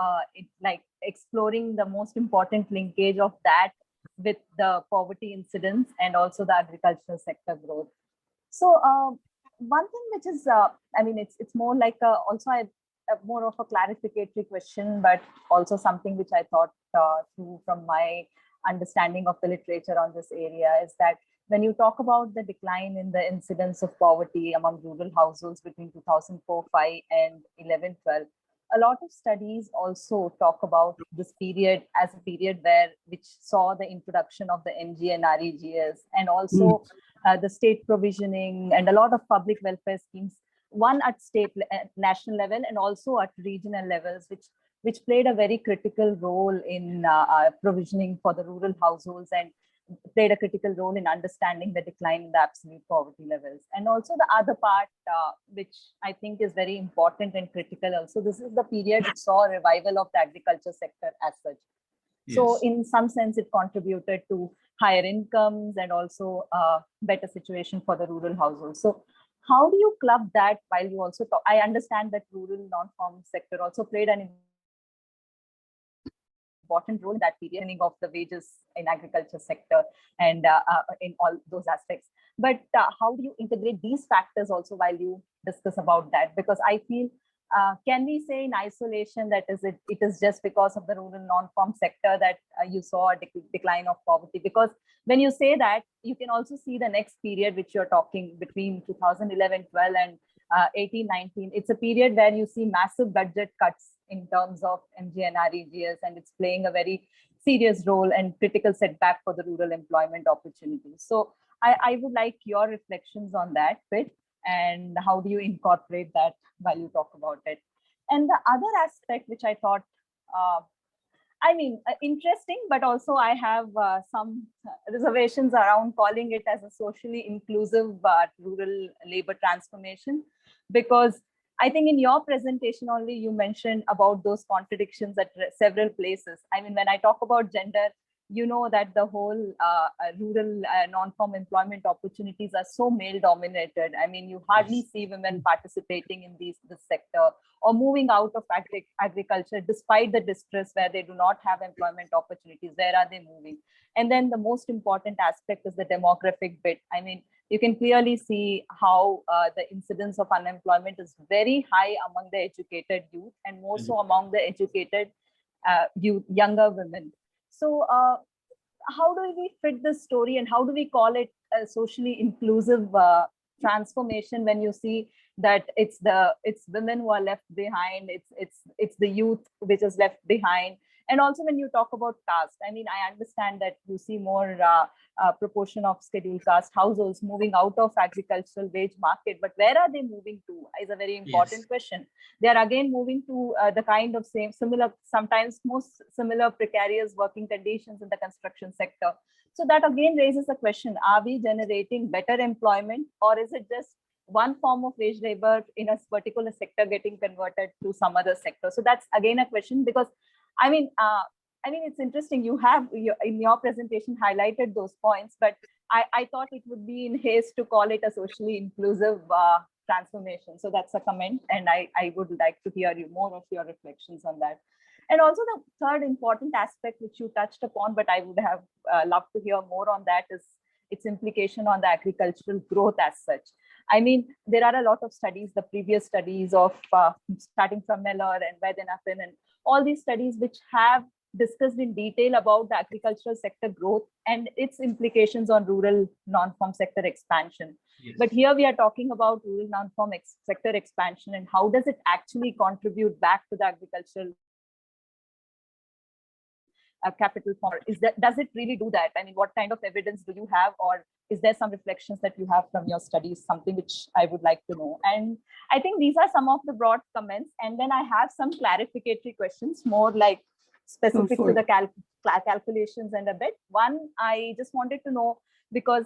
like exploring the most important linkage of that with the poverty incidence and also the agricultural sector growth. So one thing which is, I mean, it's more like also a more of a clarificatory question, but also something which I thought through from my understanding of the literature on this area is that when you talk about the decline in the incidence of poverty among rural households between 2004-5 and 11-12, a lot of studies also talk about this period as a period which saw the introduction of the MG and REGs, and also the state provisioning and a lot of public welfare schemes, one at state national level and also at regional levels, which played a very critical role in provisioning for the rural households and played a critical role in understanding the decline in the absolute poverty levels. And also the other part, which I think is very important and critical also, this is the period which saw a revival of the agriculture sector as such. Yes. So in some sense, it contributed to higher incomes and also a better situation for the rural households. So how do you club that while you also talk? I understand that rural non-farm sector also played an important role in that period of the wages in agriculture sector and in all those aspects. But how do you integrate these factors also while you discuss about that? Because I feel, can we say in isolation that it is just because of the rural non-farm sector that you saw a decline of poverty? Because when you say that, you can also see the next period which you're talking between 2011-12 and 18-19. It's a period where you see massive budget cuts in terms of MG and REGs, and it's playing a very serious role and critical setback for the rural employment opportunities. So I would like your reflections on that bit, and how do you incorporate that while you talk about it? And the other aspect which I thought, interesting, but also I have some reservations around calling it as a socially inclusive rural labor transformation, because I think in your presentation only you mentioned about those contradictions at several places. I mean, when I talk about gender, you know that the whole rural non-farm employment opportunities are so male dominated. I mean, you hardly see women participating in this sector or moving out of agriculture despite the distress where they do not have employment opportunities. Where are they moving? And then the most important aspect is the demographic bit. I mean, you can clearly see how the incidence of unemployment is very high among the educated youth, and more so among the educated youth, younger women. So how do we fit this story, and how do we call it a socially inclusive transformation when you see that it's women who are left behind, it's the youth which is left behind? And also when you talk about caste, I mean, I understand that you see more proportion of scheduled caste households moving out of agricultural wage market, but where are they moving to is a very important question. They are again moving to the kind of similar, sometimes most similar precarious working conditions in the construction sector. So that again raises a question, are we generating better employment, or is it just one form of wage labor in a particular sector getting converted to some other sector? So that's again a question, because I mean, it's interesting. You have in your presentation highlighted those points, but I thought it would be in haste to call it a socially inclusive transformation. So that's a comment, and I would like to hear more of your reflections on that. And also the third important aspect which you touched upon, but I would have loved to hear more on that, is its implication on the agricultural growth as such. I mean, there are a lot of studies, the previous studies of starting from Miller and Vaidyanathan and all these studies which have discussed in detail about the agricultural sector growth and its implications on rural non-farm sector expansion. Yes. But here we are talking about rural non-farm sector expansion, and how does it actually contribute back to the agricultural capital form? Does it really do that? I mean, what kind of evidence do you have, or is there some reflections that you have from your studies, something which I would like to know? And I think these are some of the broad comments, and then I have some clarificatory questions, more like specific to the calculations and a bit. One, I just wanted to know, because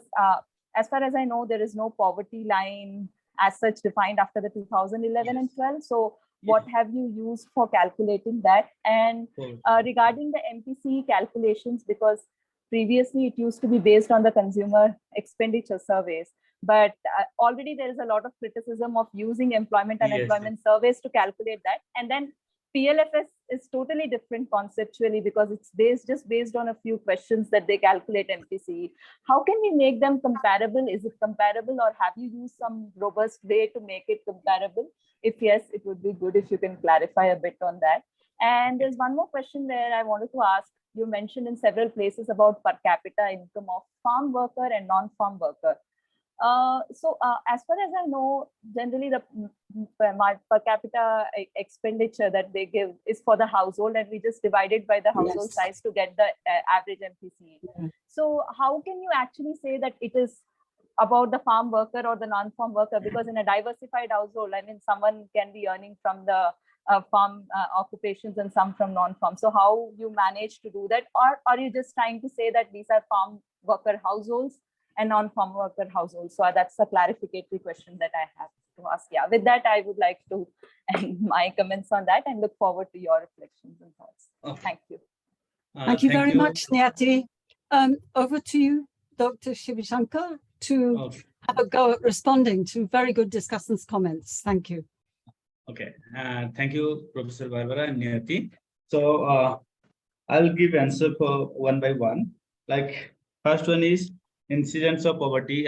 as far as I know, there is no poverty line as such defined after the 2011 and 12. So what have you used for calculating that? And regarding the MPC calculations, because previously it used to be based on the consumer expenditure surveys, but already there is a lot of criticism of using employment and unemployment surveys to calculate that. And then PLFS is totally different conceptually, because it's just based on a few questions that they calculate MPC. How can we make them comparable? Is it comparable, or have you used some robust way to make it comparable? If yes, it would be good if you can clarify a bit on that. And there's one more question there I wanted to ask. You mentioned in several places about per capita income of farm worker and non-farm worker. As far as I know, generally the per capita expenditure that they give is for the household, and we just divide it by the household size to get the average MPC. So how can you actually say that it is about the farm worker or the non-farm worker? Because in a diversified household, I mean, someone can be earning from the farm occupations and some from non-farm. So how you manage to do that? Or are you just trying to say that these are farm worker households and non-farm worker households? So that's a clarificatory question that I have to ask. Yeah, with that, I would like to end my comments on that and look forward to your reflections and thoughts. Okay. Thank you. Thank you very much, Niyati. Over to you, Dr. Shiba Shankar, to have a go at responding to very good discussants' comments. Thank you. Okay, thank you, Professor Barbara and Niyati. So I'll give answer for one by one. Like first one is incidence of poverty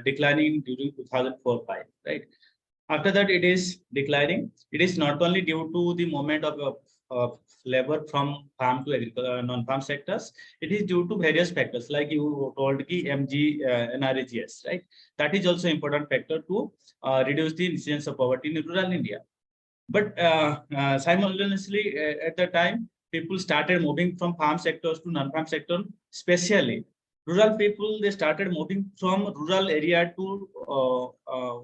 declining during 2004-5, right? After that, it is declining. It is not only due to the movement of labor from farm to non-farm sectors. It is due to various factors, like you told ki MG NRGS, right? That is also important factor to reduce the incidence of poverty in rural India. But simultaneously, at the time, people started moving from farm sectors to non-farm sector, especially rural people. They started moving from rural area to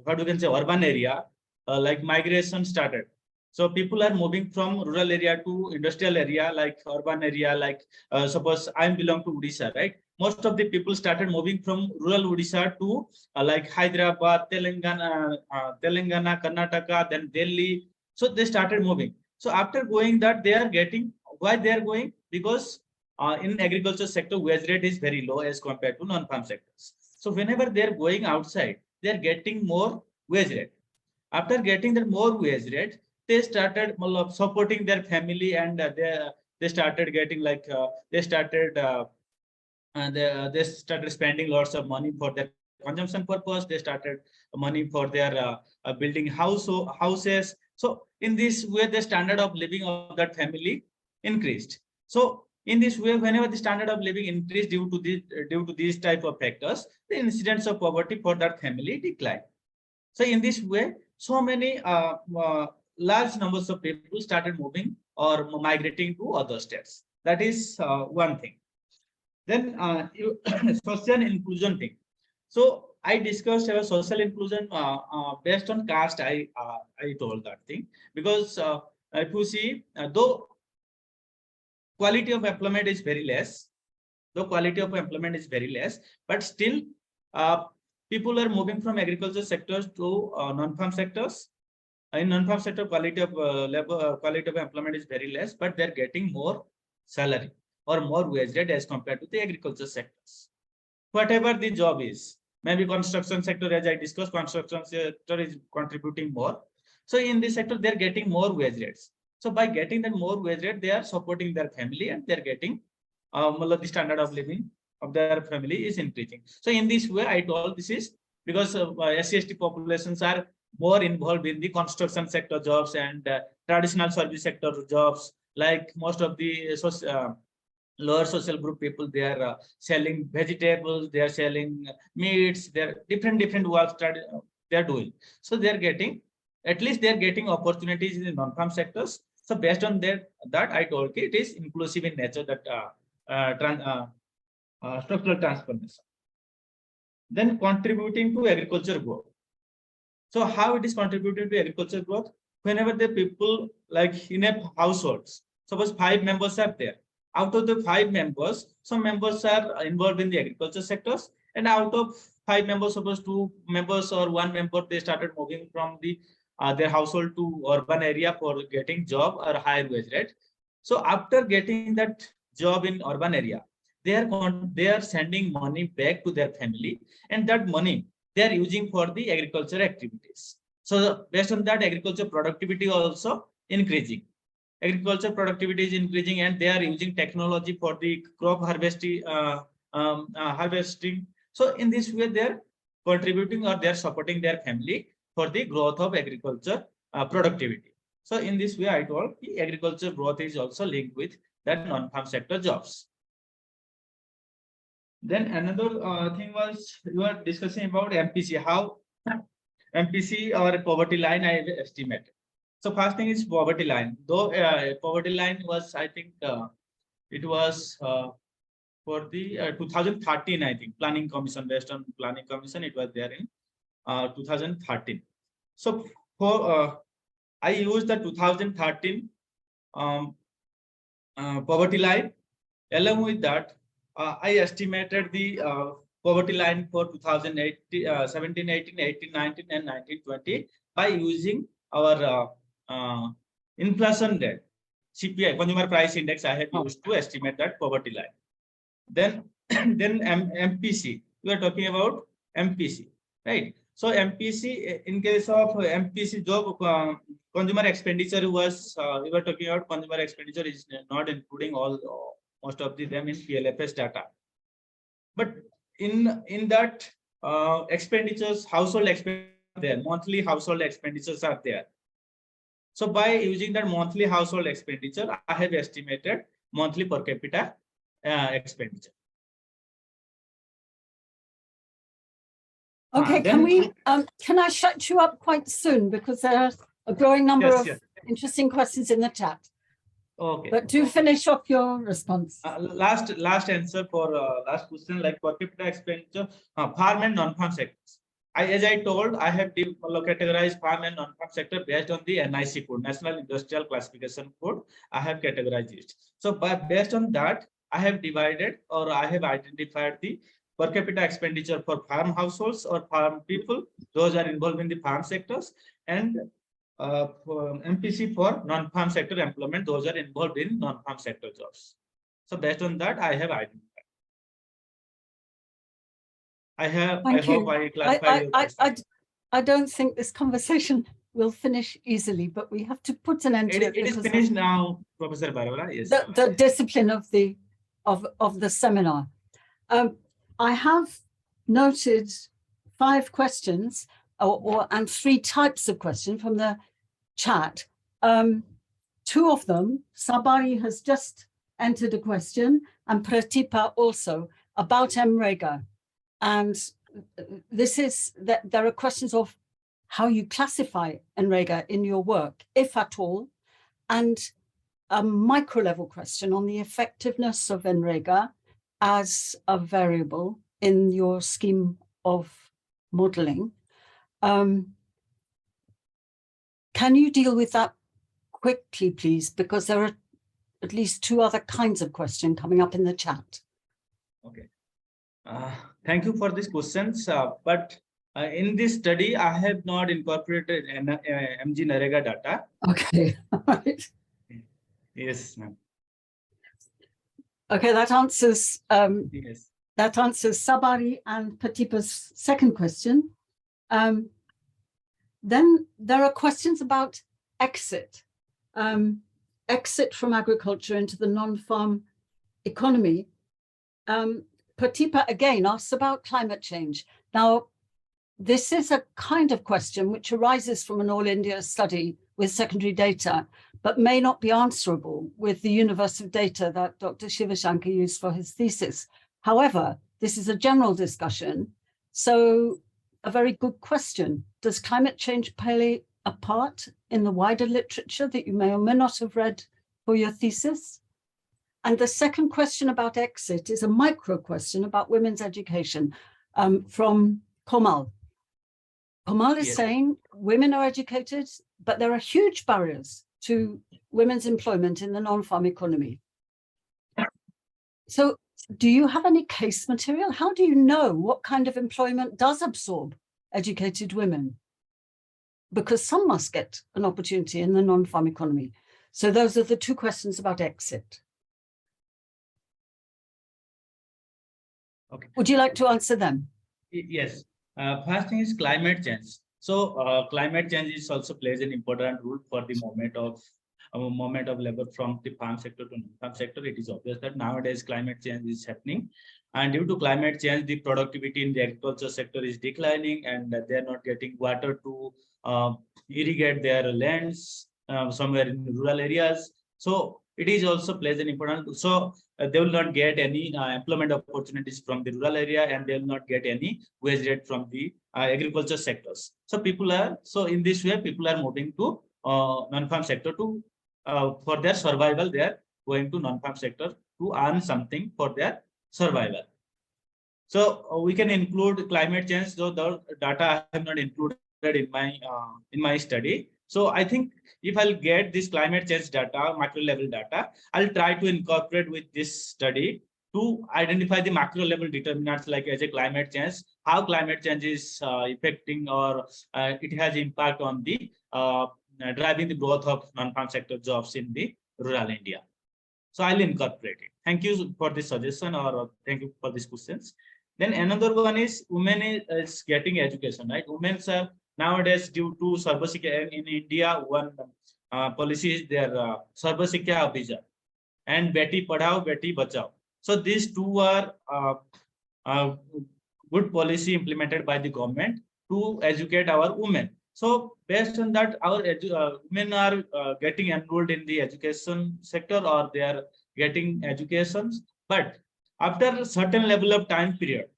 what you can say urban area, like migration started. So people are moving from rural area to industrial area, like urban area, like suppose I belong to Odisha, right? Most of the people started moving from rural Odisha to like Hyderabad, Telangana, Karnataka, then Delhi. So they started moving. So after going that, they are getting, why they are going? Because in agriculture sector, wage rate is very low as compared to non-farm sectors. So whenever they are going outside, they are getting more wage rate. After getting the more wage rate, they started supporting their family, and they started getting like they started spending lots of money for their consumption purpose. They started money for their building houses. So in this way, the standard of living of that family increased. So in this way, whenever the standard of living increased due to these type of factors, the incidence of poverty for that family declined. So in this way, so many large numbers of people started moving or migrating to other states. That is one thing. Then social inclusion thing. So I discussed about social inclusion based on caste. I told that thing because if you see, though quality of employment is very less, but still people are moving from agriculture sectors to non-farm sectors. In non-farm sector, quality of employment is very less, but they're getting more salary or more wage rate as compared to the agriculture sectors. Whatever the job is, maybe construction sector, as I discussed, construction sector is contributing more. So in this sector, they're getting more wage rates. So by getting that more wage rate, they are supporting their family, and they're getting the standard of living of their family is increasing. So in this way, I told this is because SC/ST populations are more involved in the construction sector jobs and traditional service sector jobs. Like most of the lower social group people, they are selling vegetables, they are selling meats, they are different work they are doing. So they are getting, at least they are getting opportunities in the non-farm sectors. So based on that I told you it is inclusive in nature, that structural transformation. Then contributing to agriculture growth. So how it is contributing to agriculture growth? Whenever the people, like in a households, suppose 5 members are there. Out of the 5 members, some members are involved in the agriculture sectors, and out of 5 members, suppose 2 members or 1 member, they started moving from the their household to urban area for getting job or higher wage rate. So after getting that job in urban area, they are sending money back to their family, and that money they are using for the agriculture activities. So based on that, agriculture productivity also increasing. agriculture productivity is increasing, and they are using technology for the crop harvesting. So in this way, they are contributing or they are supporting their family for the growth of agriculture productivity. So in this way, I told the agriculture growth is also linked with that non-farm sector jobs. Then another thing was you were discussing about MPC, how MPC or poverty line I estimated. So first thing is poverty line. Though poverty line was, I think it was for the 2013, I think, planning commission, based on planning commission, it was there in 2013. So for I used the 2013 poverty line. Along with that, I estimated the poverty line for 2017, 18, 18, 19, and 19, 20 by using our inflation rate, CPI, consumer price index. I have used to estimate that poverty line. Then, MPC. We are talking about MPC, right? So MPC, in case of MPC job, consumer expenditure was, we were talking about consumer expenditure is not including all most of them in PLFS data. But in that expenditures, household expenditure there, monthly household expenditures are there. So by using that monthly household expenditure, I have estimated monthly per capita expenditure. Okay, can I shut you up quite soon, because there are a growing number of interesting questions in the chat. Okay. But do finish off your response. Last answer for last question, like per capita expenditure, farm and non-farm sectors. As I told, I have categorized farm and non-farm sector based on the NIC code, National Industrial Classification Code. I have categorized it. So based on that, I have divided, or I have identified the per capita expenditure for farm households or farm people, those are involved in the farm sectors, and for MPC for non-farm sector employment, those are involved in non-farm sector jobs. So based on that, I have identified. I hope I clarified your question. I don't think this conversation will finish easily, but we have to put an end to it. It is finished now, Professor Barbara. Yes. The discipline of the seminar. I have noted 5 questions and 3 types of questions from the chat. 2 of them, Sabari has just entered a question, and Pratipa also, about MREGA. And this is that there are questions of how you classify MREGA in your work, if at all, and a micro level question on the effectiveness of MREGA as a variable in your scheme of modeling. Can you deal with that quickly, please? Because there are at least 2 other kinds of questions coming up in the chat. Okay. Thank you for these questions. But in this study, I have not incorporated MG NREGA data. Okay. All right. Yes, ma'am. Okay, that answers yes. That answers Sabari and Patipa's second question. Then there are questions about exit. Exit from agriculture into the non-farm economy. Patipa again asks about climate change. Now, this is a kind of question which arises from an All India study with secondary data, but may not be answerable with the universe of data that Dr. Shiva Shankar used for his thesis. However, this is a general discussion, so a very good question. Does climate change play a part in the wider literature that you may or may not have read for your thesis? And the second question about exit is a micro question about women's education from Komal. Komal is saying women are educated, but there are huge barriers to women's employment in the non-farm economy. So do you have any case material? How do you know what kind of employment does absorb educated women? Because some must get an opportunity in the non-farm economy. So those are the 2 questions about exit. Okay. Would you like to answer them? Yes. First thing is climate change. So climate change is also plays an important role for the movement of movement of labor from the farm sector to non-farm sector, it is obvious that nowadays climate change is happening. And due to climate change, the productivity in the agriculture sector is declining, and they are not getting water to irrigate their lands somewhere in rural areas. So it is also plays an important. So they will not get any employment opportunities from the rural area, and they will not get any wage rate from the agriculture sectors. So in this way, people are moving to non-farm sector to for their survival. They are going to non-farm sector to earn something for their survival. So we can include climate change, though the data I have not included in my study. So I think if I'll get this climate change data, macro level data, I'll try to incorporate with this study to identify the macro level determinants like as a climate change, how climate change is affecting or it has impact on the driving the growth of non-farm sector jobs in the rural India. So I'll incorporate it. Thank you for this suggestion, or thank you for these questions. Then another one is women is getting education, right? Women are nowadays due to Sarva Shikha in India, one policy is their Sarva Shikha Abhijan and Beti Padhao, Beti Bachao. So these two are good policy implemented by the government to educate our women. So based on that, our women are getting enrolled in the education sector, or they are getting educations. But after a certain level of time period,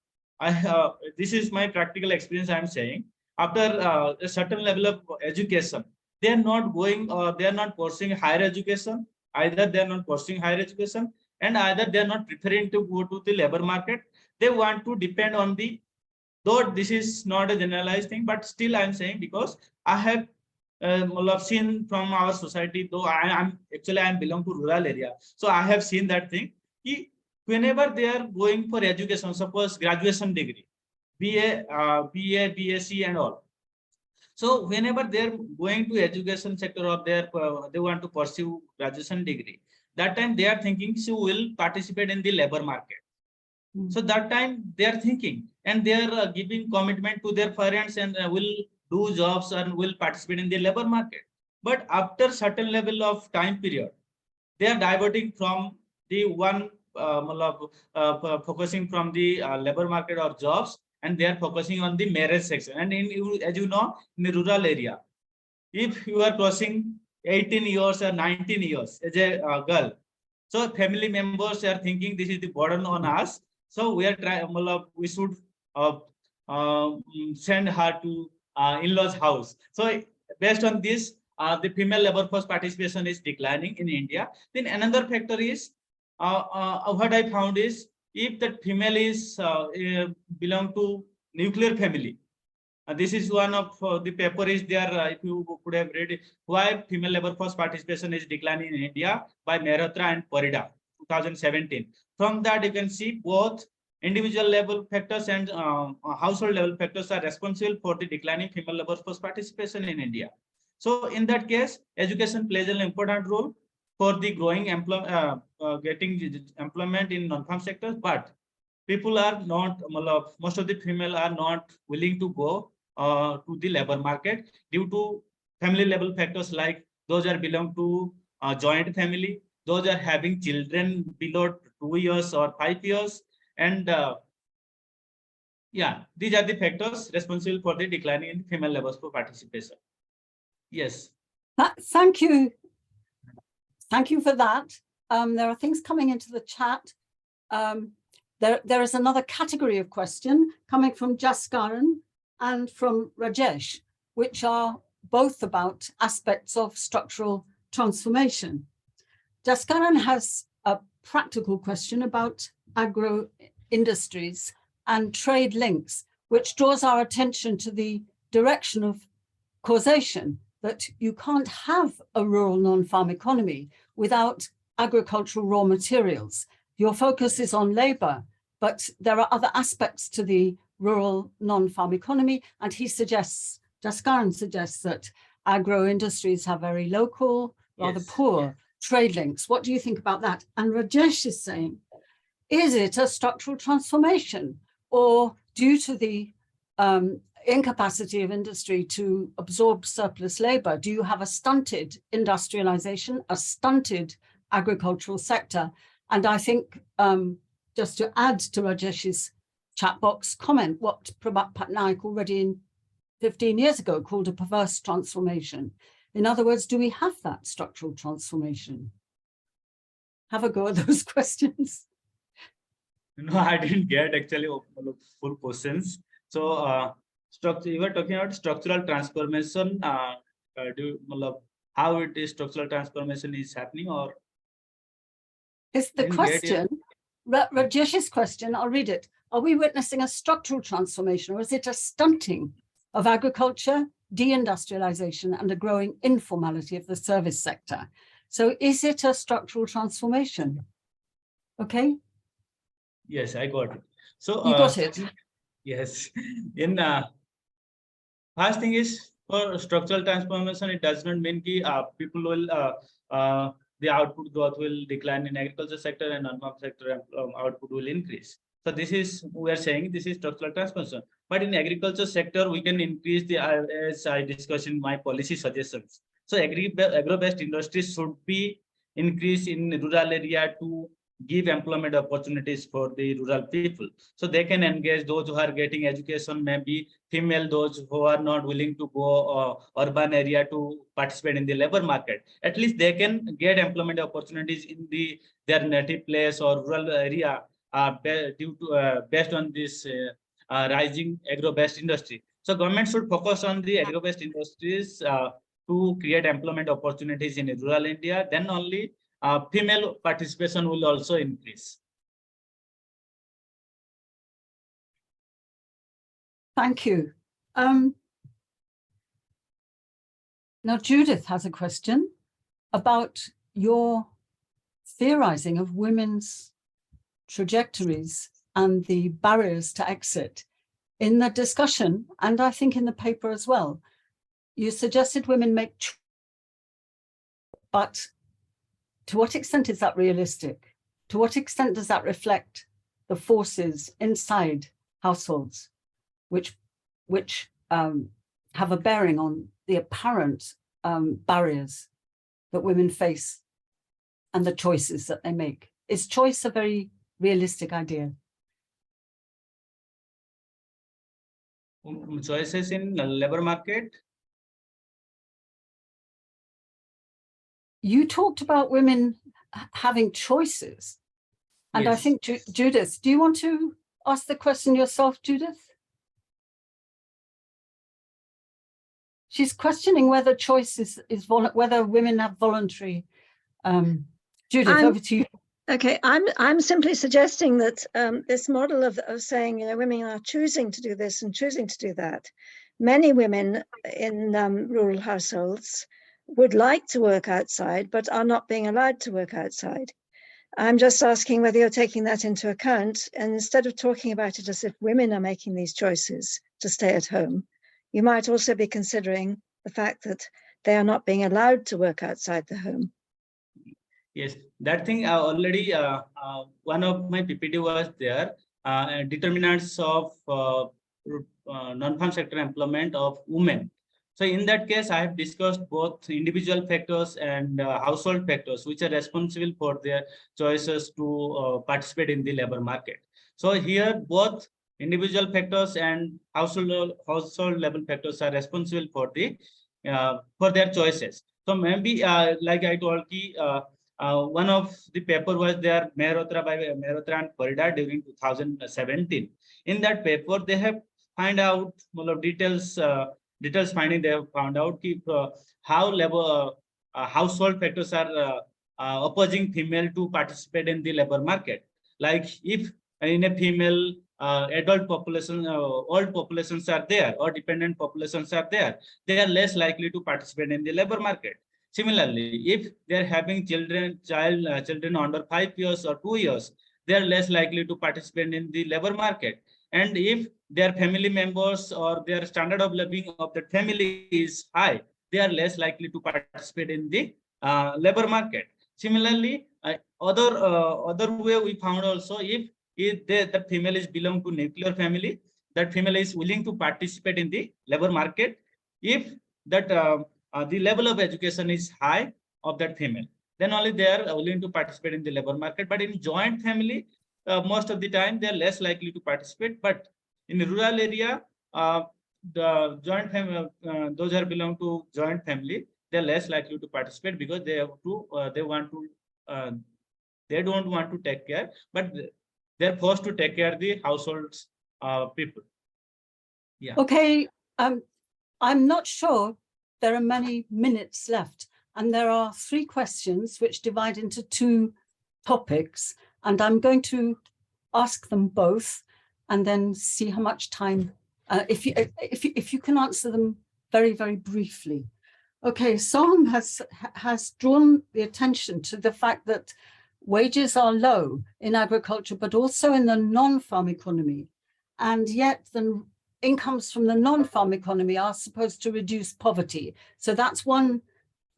this is my practical experience I am saying, after a certain level of education, they are not going, they are not pursuing higher education. Either they are not pursuing higher education, and either they are not preferring to go to the labor market. They want to depend on the, though this is not a generalized thing, but still I'm saying, because I have seen from our society, though I belong to rural area. So I have seen that thing. Whenever they are going for education, suppose graduation degree, BA, BSc and all. So whenever they're going to education sector, or they want to pursue graduation degree, that time they are thinking she will participate in the labor market. So that time they are thinking, and they are giving commitment to their parents, and will do jobs and will participate in the labor market. But after certain level of time period, they are diverting from the one focusing from the labor market or jobs, and they are focusing on the marriage section. And as you know, in the rural area, if you are crossing 18 years or 19 years as a girl, so family members are thinking this is the burden on us. So we are trying, we should send her to in-laws house. So based on this, the female labor force participation is declining in India. Then another factor is, what I found is, if that female is belong to nuclear family, this is one of the paper is there, if you could have read it, why female labor force participation is declining in India by Mehrotra and Parida, 2017. From that, you can see both individual level factors and household level factors are responsible for the declining female labor force participation in India. So in that case, education plays an important role for the growing getting employment in non-farm sectors, but people are not, most of the female are not willing to go to the labor market due to family level factors, like those are belong to joint family, those are having children below 2 years or 5 years, and yeah, these are the factors responsible for the declining in female labor force participation. Yes. Thank you. Thank you for that. There are things coming into the chat. There is another category of question coming from Jaskaran and from Rajesh, which are both about aspects of structural transformation. Jaskaran has a practical question about agro industries and trade links, which draws our attention to the direction of causation, that you can't have a rural non-farm economy without agricultural raw materials. Your focus is on labor, but there are other aspects to the rural non-farm economy. And he suggests, Jaskaran suggests, that agro industries have very local, rather poor trade links. What do you think about that? And Rajesh is saying, is it a structural transformation, or due to the incapacity of industry to absorb surplus labor? Do you have a stunted industrialization, a stunted agricultural sector? And I think just to add to Rajesh's chat box comment, what Prabhat Patnaik already 15 years ago called a perverse transformation. In other words, do we have that structural transformation? Have a go at those questions. No, I didn't get actually full questions. So, you were talking about structural transformation. How it is structural transformation is happening, or Is the question, Rajesh's question, I'll read it. Are we witnessing a structural transformation, or is it a stunting of agriculture, deindustrialization, and a growing informality of the service sector? So is it a structural transformation? Okay. Yes, I got it. So you got it. Yes. In first thing is, for structural transformation, it does not mean that people will the output growth will decline in agriculture sector and non-farm sector output will increase. So this is, we are saying this is structural transformation. But in agriculture sector, we can increase the, as I discussed in my policy suggestions. So agro-based industries should be increased in rural area to give employment opportunities for the rural people. So they can engage those who are getting education, maybe female, those who are not willing to go urban area to participate in the labor market. At least they can get employment opportunities in their native place or rural area based on this rising agro-based industry. So government should focus on the agro-based industries to create employment opportunities in rural India. Then only female participation will also increase. Thank you. Now Judith has a question about your theorizing of women's trajectories and the barriers to exit. In the discussion, and I think in the paper as well, you suggested women make choices, but to what extent is that realistic? To what extent does that reflect the forces inside households, which have a bearing on the apparent barriers that women face and the choices that they make? Is choice a very realistic idea? Choices in the labor market? You talked about women having choices. And yes. I think, Judith, do you want to ask the question yourself, Judith? She's questioning whether choice is whether women have voluntary. Judith, over to you. Okay, I'm simply suggesting that this model of saying, you know, women are choosing to do this and choosing to do that. Many women in rural households would like to work outside, but are not being allowed to work outside. I'm just asking whether you're taking that into account, and instead of talking about it as if women are making these choices to stay at home, you might also be considering the fact that they are not being allowed to work outside the home. Yes, that thing already, one of my PPT was there, determinants of non-farm sector employment of women. So in that case, I have discussed both individual factors and household factors, which are responsible for their choices to participate in the labor market. So here, both individual factors and household level factors are responsible for their choices. So maybe, like I told you, one of the paper was there, Mehrotra by Mehrotra and Parida during 2017. In that paper, they have find out details finding. They have found out how household factors are opposing female to participate in the labor market. Like if in a female adult population, old populations are there or dependent populations are there, they are less likely to participate in the labor market. Similarly, if they are having children under 5 years or 2 years, they are less likely to participate in the labor market. And if their family members or their standard of living of the family is high, they are less likely to participate in the labor market. Similarly, other way we found also, if the female is belong to nuclear family, that female is willing to participate in the labor market if that the level of education is high of that female. Then only they are willing to participate in the labor market. But in joint family, most of the time they are less likely to participate. But in the rural area, the joint family, those who belong to joint family, they are less likely to participate because they have to, they don't want to take care, but they're forced to take care of the households people. Yeah. Okay, I'm not sure there are many minutes left, and there are 3 questions which divide into 2 topics, and I'm going to ask them both and then see how much time, if you can answer them very, very briefly. Okay, Song has drawn the attention to the fact that wages are low in agriculture, but also in the non-farm economy, and yet the incomes from the non-farm economy are supposed to reduce poverty. So that's one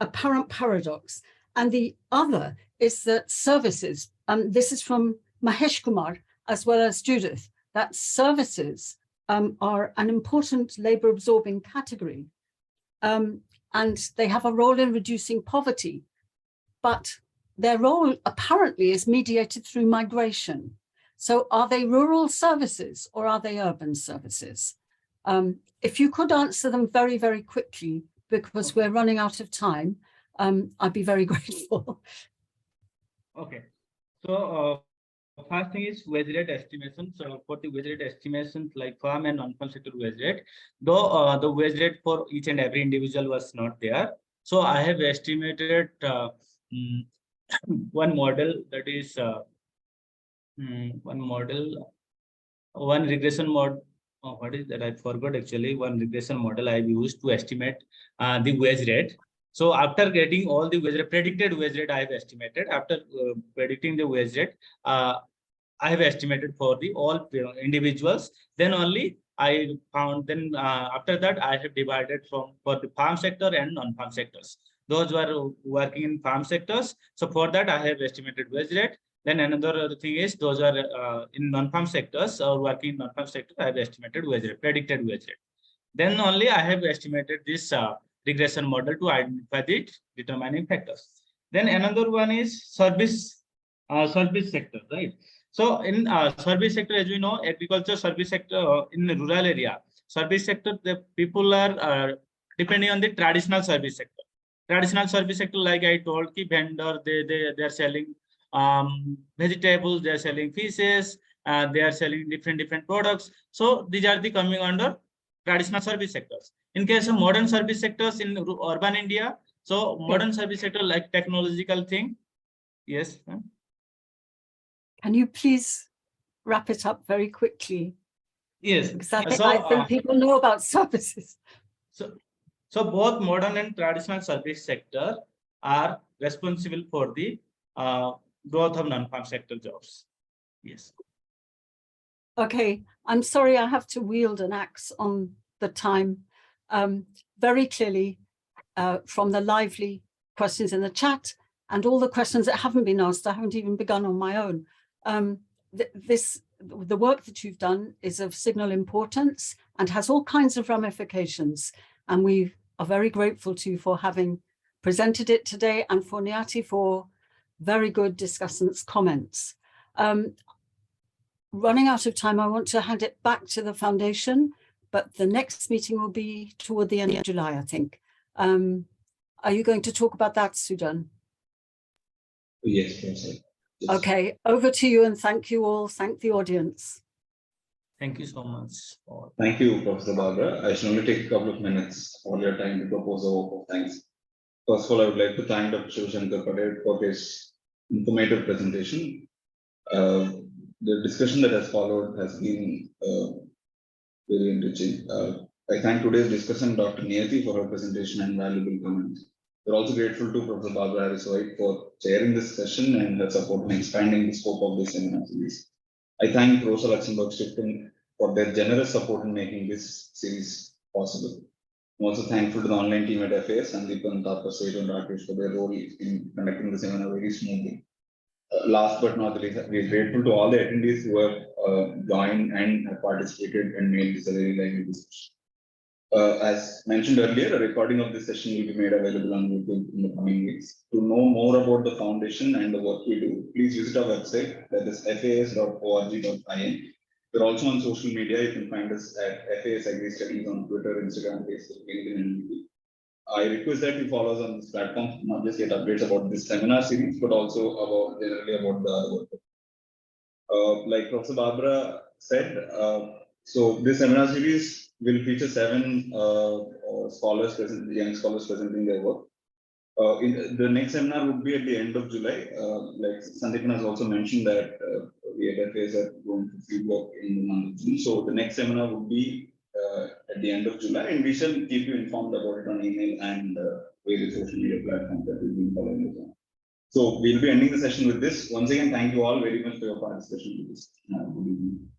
apparent paradox. And the other is that services, this is from Mahesh Kumar as well as Judith, that services are an important labor absorbing category. And they have a role in reducing poverty, but their role apparently is mediated through migration. So are they rural services or are they urban services? If you could answer them very, very quickly, because we're running out of time, I'd be very grateful. Okay. So first thing is wage rate estimation. So for the wage rate estimations like farm and non-farm sector wage rate, though the wage rate for each and every individual was not there. So I have estimated one model, that is one regression model. What is that? I forgot actually. One regression model I used to estimate the wage rate. So after getting all the wage rate, predicted wage rate I have estimated, after predicting the wage rate, I have estimated for the all individuals. Then only I found, then after that I have divided for the farm sector and non-farm sectors. Those who are working in farm sectors, so for that I have estimated wage rate. Then another thing is those are in non-farm sectors or working in non-farm sector, I have estimated wage rate, predicted wage rate. Then only I have estimated this regression model to identify the determining factors. Then another one is service sector, right? So in service sector, as we know, agriculture service sector in the rural area, service sector, the people are depending on the traditional service sector. Traditional service sector, like I told, ki vendor, they are selling vegetables, they are selling fishes, they are selling different products. So these are the coming under traditional service sectors. In case of modern service sectors in urban India, so modern service sector like technological thing. Yes. Can you please wrap it up very quickly? Yes. Because I think people know about services. So both modern and traditional service sector are responsible for the growth of non-farm sector jobs. Yes. Okay, I'm sorry I have to wield an axe on the time. Very clearly, from the lively questions in the chat and all the questions that haven't been asked, I haven't even begun on my own. The work that you've done is of signal importance and has all kinds of ramifications. And we are very grateful to you for having presented it today, and for Niyati for very good discussants' comments. Running out of time, I want to hand it back to the foundation, but the next meeting will be toward the end of July, I think. Are you going to talk about that, Sudan? Yes, yes. Okay, over to you, and thank you all. Thank the audience. Thank you so much. Thank you, Professor Barbara. I should only take a couple of minutes for your time to propose a vote of thanks. First of all, I would like to thank Dr. Shiba Shankar Pattayat for his informative presentation. The discussion that has followed has been very enriching. I thank today's discussant, Dr. Niyati, for her presentation and valuable comments. We're also grateful to Professor Barbara Harris-White for chairing this session and her support in expanding the scope of this seminar series. I thank Rosa Luxemburg Stiftung for their generous support in making this series possible. I'm also thankful to the online team at FAS and Deepan, Tapar, Sage, and Rakesh for their role in conducting the seminar very smoothly. Last but not least, we are grateful to all the attendees who have joined and have participated and made this a very lively discussion. As mentioned earlier, a recording of this session will be made available on YouTube in the coming weeks. To know more about the foundation and the work we do, please visit our website, that is fas.org.in. We're also on social media. You can find us at FAS Agri Studies on Twitter, Instagram, Facebook, LinkedIn, and YouTube. I request that you follow us on this platform, not just get updates about this seminar series, but also about generally about the other work. Like Professor Barbara said, so this seminar series will feature 7 scholars present, young scholars presenting their work. In the next seminar would be at the end of July. Like Sandeepan has also mentioned that we at FAS are going to field work in the month of June. So the next seminar would be at the end of July, and we shall keep you informed about it on email and various social media platforms that we've been following us on. So we'll be ending the session with this. Once again, thank you all very much for your participation in this. Good evening.